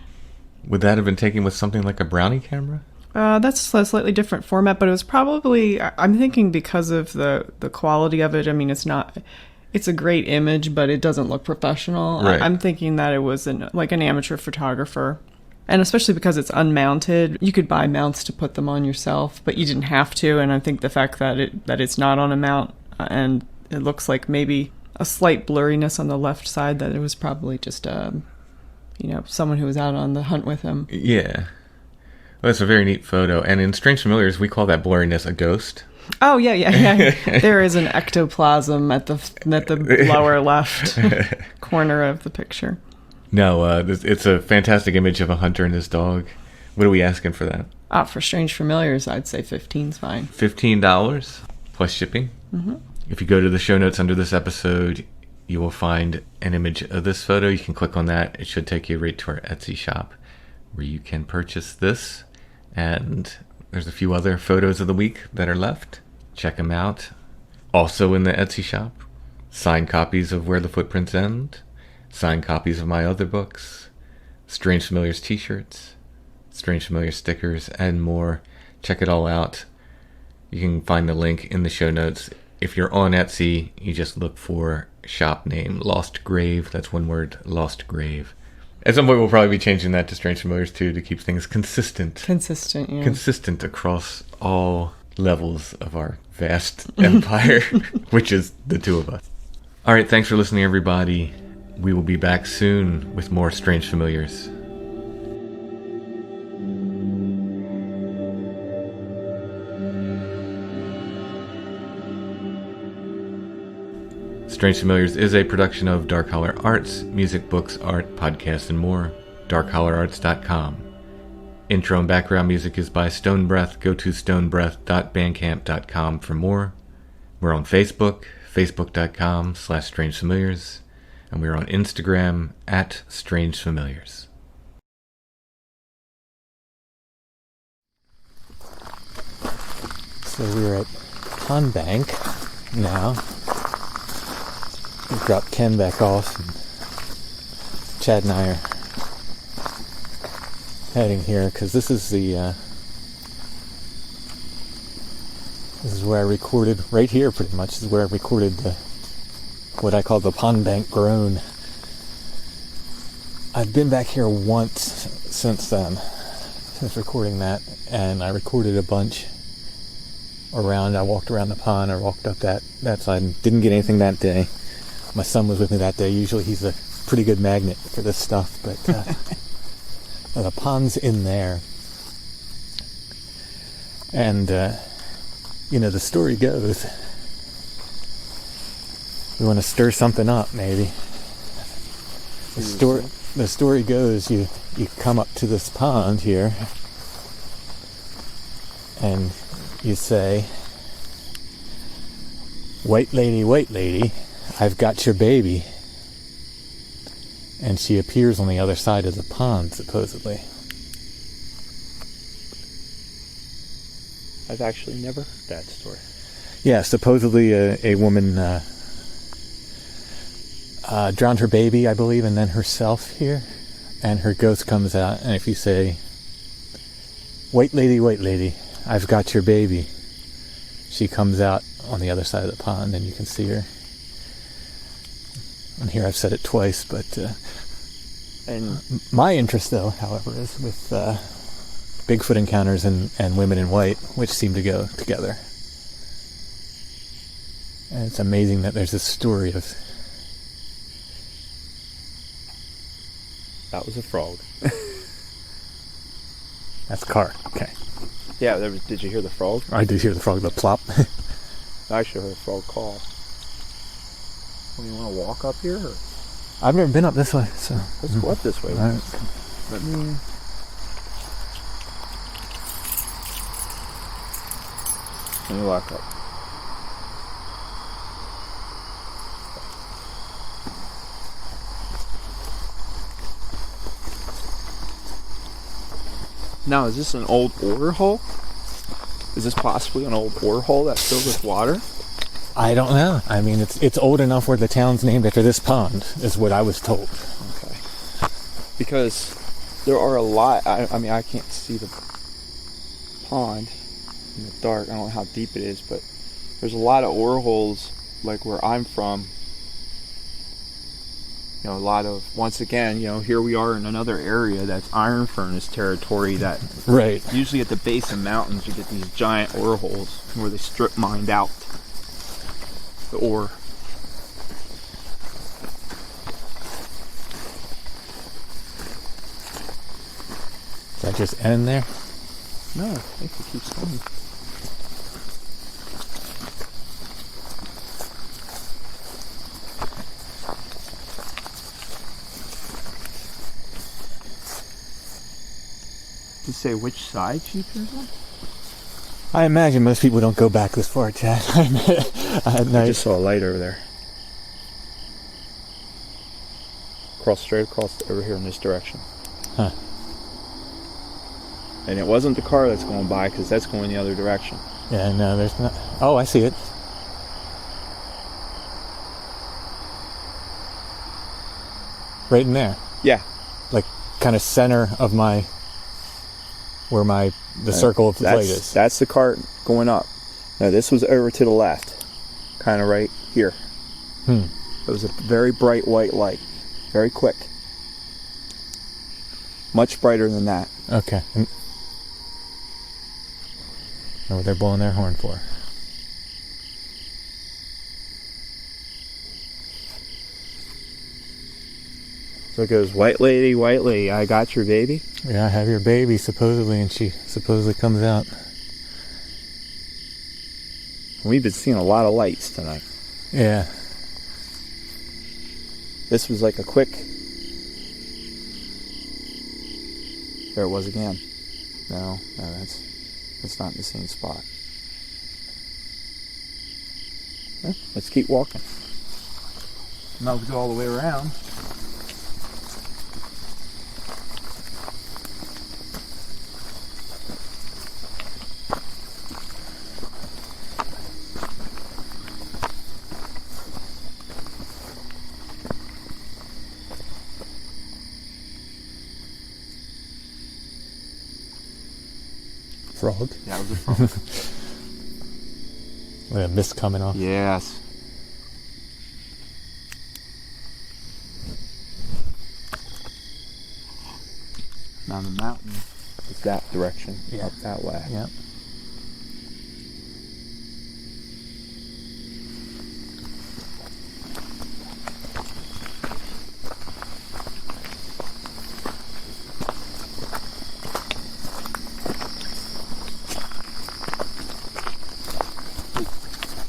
Would that have been taken with something like a Brownie camera? That's a slightly different format, but it was probably, I'm thinking because of the quality of it. I mean, it's a great image, but it doesn't look professional. Right. I'm thinking that it was an amateur photographer. And especially because it's unmounted, you could buy mounts to put them on yourself, but you didn't have to. And I think the fact that it's not on a mount and it looks like maybe a slight blurriness on the left side, that it was probably just someone who was out on the hunt with him. Yeah. Well, it's a very neat photo. And in Strange Familiars, we call that blurriness a ghost. Oh, yeah. There is an ectoplasm at the lower left corner of the picture. No, it's a fantastic image of a hunter and his dog. What are we asking for that? For Strange Familiars, I'd say $15's fine. $15 plus shipping. Mm-hmm. If you go to the show notes under this episode, you will find an image of this photo. You can click on that. It should take you right to our Etsy shop where you can purchase this. And there's a few other photos of the week that are left. Check them out. Also in the Etsy shop, signed copies of Where the Footprints End, signed copies of my other books, Strange Familiars t-shirts, Strange Familiars stickers, and more. Check it all out. You can find the link in the show notes. If you're on Etsy, you just look for shop name Lost Grave. That's one word, Lost Grave. At some point, we'll probably be changing that to Strange Familiars too, to keep things consistent. Yeah. Consistent across all levels of our vast empire, which is the two of us. All right, thanks for listening, everybody. We will be back soon with more Strange Familiars. Strange Familiars is a production of Dark Holler Arts, music, books, art, podcasts, and more. darkhollerarts.com. Intro and background music is by Stone Breath. Go to stonebreath.bandcamp.com for more. We're on Facebook, facebook.com/strangefamiliars, and we're on Instagram @strangefamiliars. So we're at Pond Bank now. We dropped Ken back off, and Chad and I are heading here because this is where I recorded, right here pretty much, is where I recorded what I call the Pond Bank groan. I've been back here once since then, since recording that, and I recorded a bunch around. I walked around the pond, I walked up that side, didn't get anything that day. My son was with me that day. Usually he's a pretty good magnet for this stuff, but the pond's in there. And the story goes, we want to stir something up, maybe. The story goes, you come up to this pond here and you say, white lady, I've got your baby. And she appears on the other side of the pond, supposedly. I've actually never heard that story. Yeah, supposedly a woman drowned her baby, I believe, and then herself here. And her ghost comes out, and if you say, white lady, I've got your baby, she comes out on the other side of the pond, and you can see her. And here I've said it twice, but and my interest, though, however, is with Bigfoot encounters and women in white, which seem to go together. And it's amazing that there's this story of... That was a frog. That's a car. Okay. Yeah, did you hear the frog? I did hear the frog, the plop. I actually heard a frog call. Well, you want to walk up here? Or? I've never been up this way, so... Let's go up this way. All right. Let me... walk up. Now, is this an old ore hole? Is this possibly an old ore hole that's filled with water? I don't know. I mean, it's old enough where the town's named after this pond, is what I was told. Okay. Because there are a lot... I mean, I can't see the pond in the dark. I don't know how deep it is, but there's a lot of ore holes, like where I'm from. A lot of, once again, here we are in another area that's iron furnace territory that... Right. Usually at the base of mountains you get these giant ore holes where they strip mined out the ore. Does that just end there? No, I think it keeps going. To say which side she appears on? I imagine most people don't go back this far, Chad. I just saw a light over there. Straight across over here in this direction. Huh. And it wasn't the car that's going by, because that's going the other direction. Yeah, no, there's not... Oh, I see it. Right in there. Yeah. Like, kind of center of my... Where the circle of the light is. That's the cart going up. Now this was over to the left. Kind of right here. It was a very bright white light. Very quick. Much brighter than that. Okay. Oh, they're blowing their horn for. So it goes, white lady, I got your baby. Yeah, I have your baby, supposedly, and she supposedly comes out. We've been seeing a lot of lights tonight. Yeah. This was like a quick... There it was again. No, that's not in the same spot. Well, let's keep walking. Now we go all the way around. Frog. Yeah, it was a frog. With a mist coming off. Yes. Now the mountain is that direction, Yeah. up that way. Yep.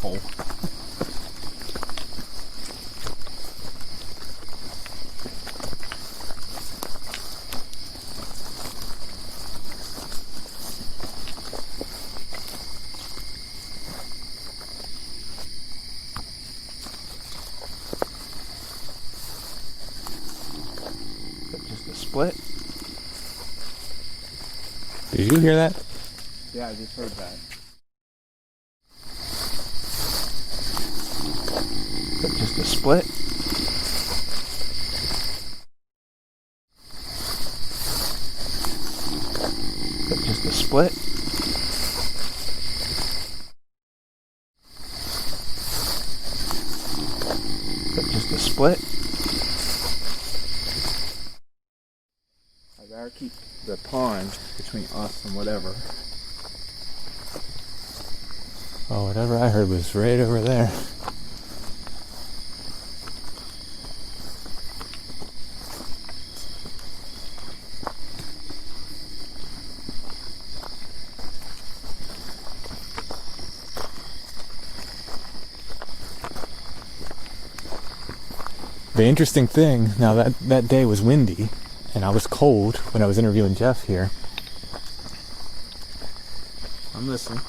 Hole. Just a split. Did you hear that? Yeah, I just heard that. Just a split. Just a split. Just a split. I gotta keep the pond between us and whatever. Oh, whatever I heard was right over there. The interesting thing, now that day was windy, and I was cold when I was interviewing Jeff here. I'm listening.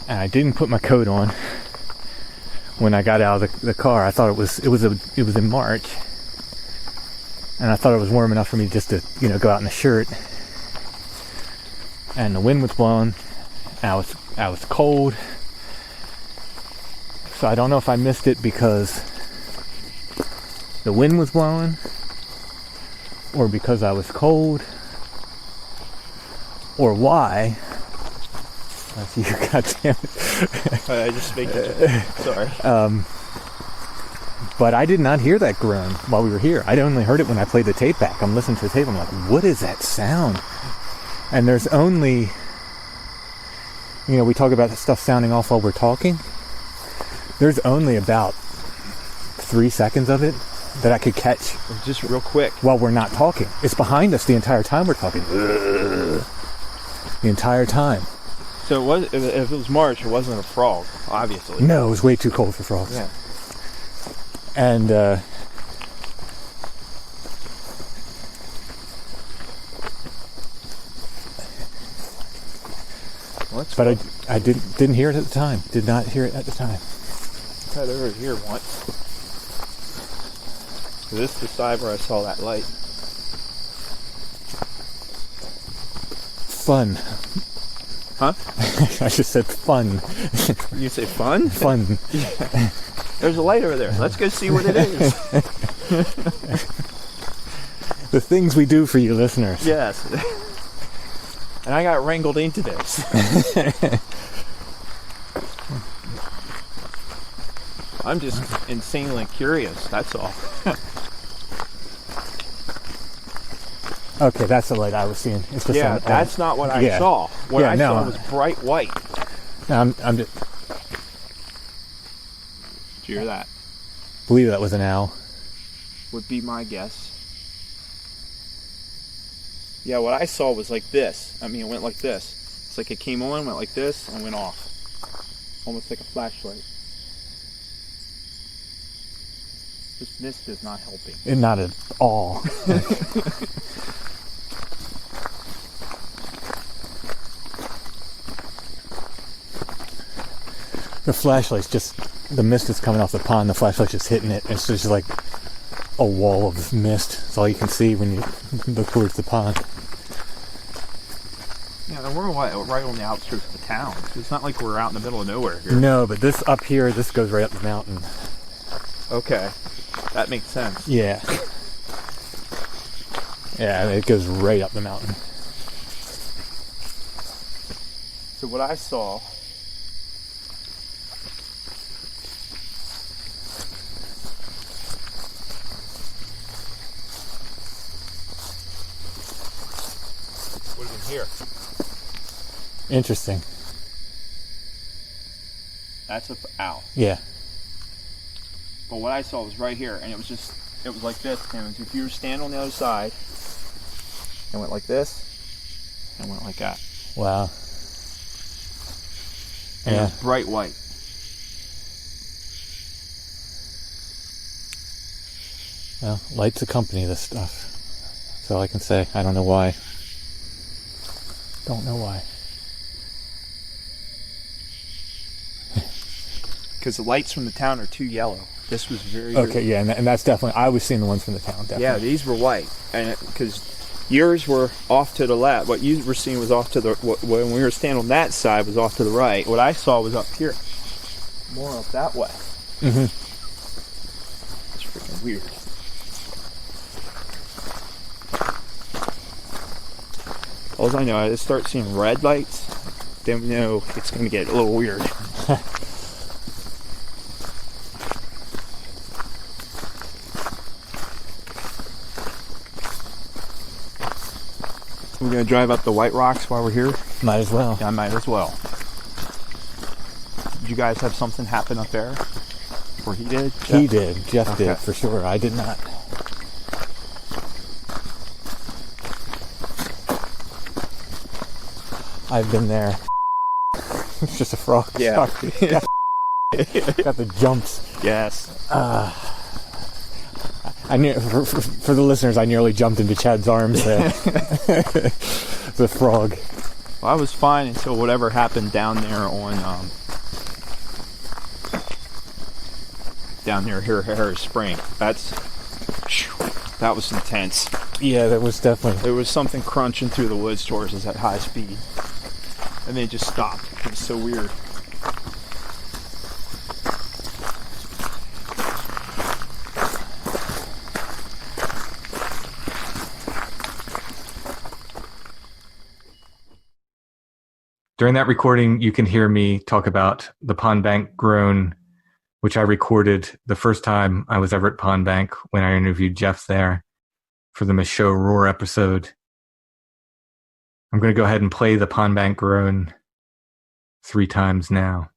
And I didn't put my coat on when I got out of the car. I thought it was in March, and I thought it was warm enough for me just to go out in a shirt. And the wind was blowing. And I was cold, so I don't know if I missed it because the wind was blowing, or because I was cold, or why. You, goddamn it. I just make it. Sorry. But I did not hear that groan while we were here. I only heard it when I played the tape back. I'm listening to the tape. I'm like, what is that sound? And there's only, we talk about the stuff sounding off while we're talking. There's only about 3 seconds of it that I could catch. Just real quick. While we're not talking. It's behind us the entire time we're talking. The entire time. So if it was March, it wasn't a frog, obviously. No, it was way too cold for frogs. Yeah. And but I didn't hear it at the time. Did not hear it at the time. I tried over here once. This is the side where I saw that light. Fun. Huh? I just said fun. You say fun? Fun. Yeah. There's a light over there. Let's go see what it is. The things we do for you listeners. Yes. And I got wrangled into this. I'm just insanely curious, that's all. Okay, that's the light I was seeing. It's just that's not what I saw. What I saw was bright white. I'm just... Did you hear that? I believe that was an owl. Would be my guess. Yeah, what I saw was like this. I mean, it went like this. It's like it came on, went like this, and went off. Almost like a flashlight. This mist is not helping. Not at all. The flashlight's just, the mist is coming off the pond, the flashlight's just hitting it, and it's just like a wall of mist. It's all you can see when you look towards the pond. Yeah, and we're right on the outskirts of the town. So it's not like we're out in the middle of nowhere here. No, but this up here, this goes right up the mountain. Okay, that makes sense. Yeah. Yeah, it goes right up the mountain. So what I saw, what is in here? Interesting. That's a owl. Yeah. But what I saw was right here, and it was like this. And if you were standing on the other side, it went like this, and went like that. Wow. And it Yeah. was bright white. Well, lights accompany this stuff. That's all I can say. I don't know why. Don't know why. Because the lights from the town are too yellow. This was very Okay, yeah, and that's definitely, I was seeing the ones from the town, definitely. Yeah, these were white, and because yours were off to the left. What you were seeing was off to the. When we were standing on that side was off to the right. What I saw was up here, more up that way. Mm-hmm. It's freaking weird. All I know, I just start seeing red lights. Then we know it's going to get a little weird. We're going to drive up the White Rocks while we're here. Might as well. Yeah, I might as well. Did you guys have something happen up there? Or he did? He did. Jeff Okay. did, for sure. I did not. I've been there. It's just a frog. Yeah. Sorry. Got the jumps. Yes. For the listeners, I nearly jumped into Chad's arms there. The frog. Well, I was fine until whatever happened down there on down near here, Harris Spring. That was intense. Yeah, that was definitely. There was something crunching through the woods towards us at high speed, and they just stopped. It was so weird. During that recording, you can hear me talk about the Pond Bank groan, which I recorded the first time I was ever at Pond Bank when I interviewed Jeff there for the Michaux Roar episode. I'm going to go ahead and play the Pond Bank groan 3 times now.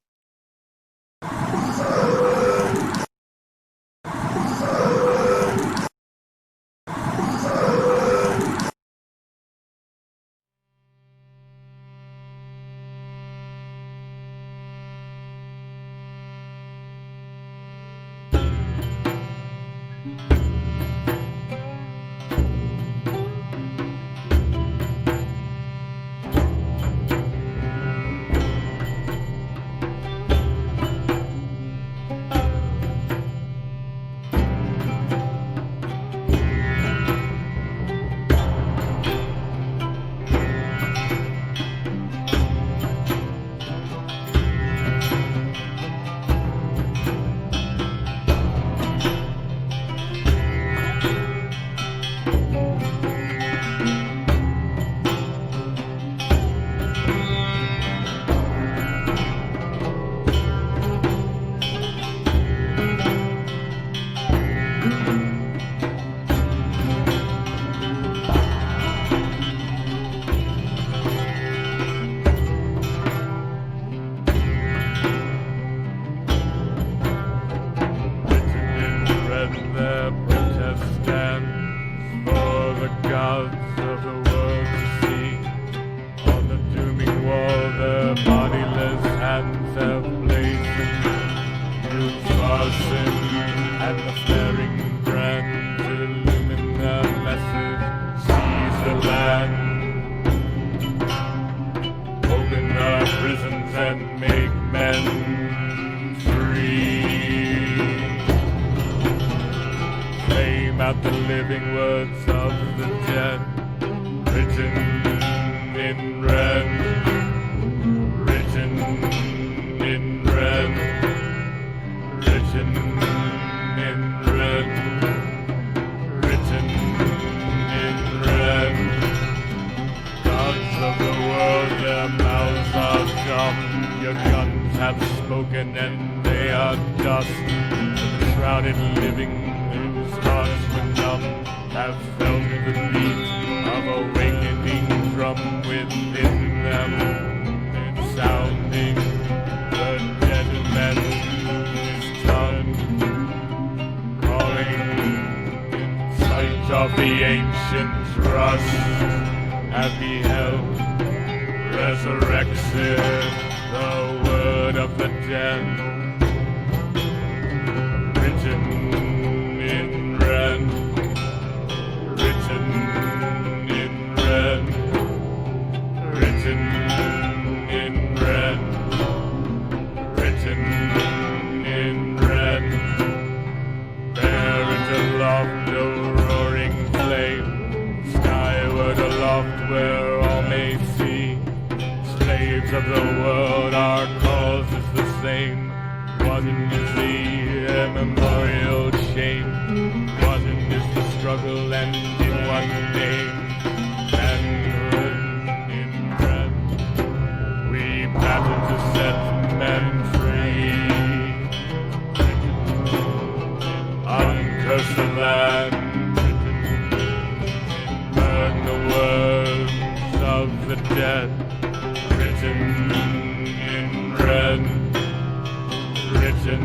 And the flaring brands illumine the message, seize the land, open our prisons and make men. out the living words of the dead, written in red, written in red, written in red, written in red. Gods of the world, their mouths are dumb, your guns have spoken and they are dust. The shrouded living whose hearts were numb have felt the beat of awakening from within them. It's sounding the dead man's tongue, calling in sight of the ancient rust. Have beheld resurrection, the word of the dead. Written in red, written in red, written in red, written in red. Bear it aloft, a roaring flame, skyward aloft where all may see. Slaves of the world, our cause is the same. One is the immemorial shame, one is the struggle, and in one name, manhood in red. We battle to set men free, uncurse the land, burn the words of the dead, written in red, written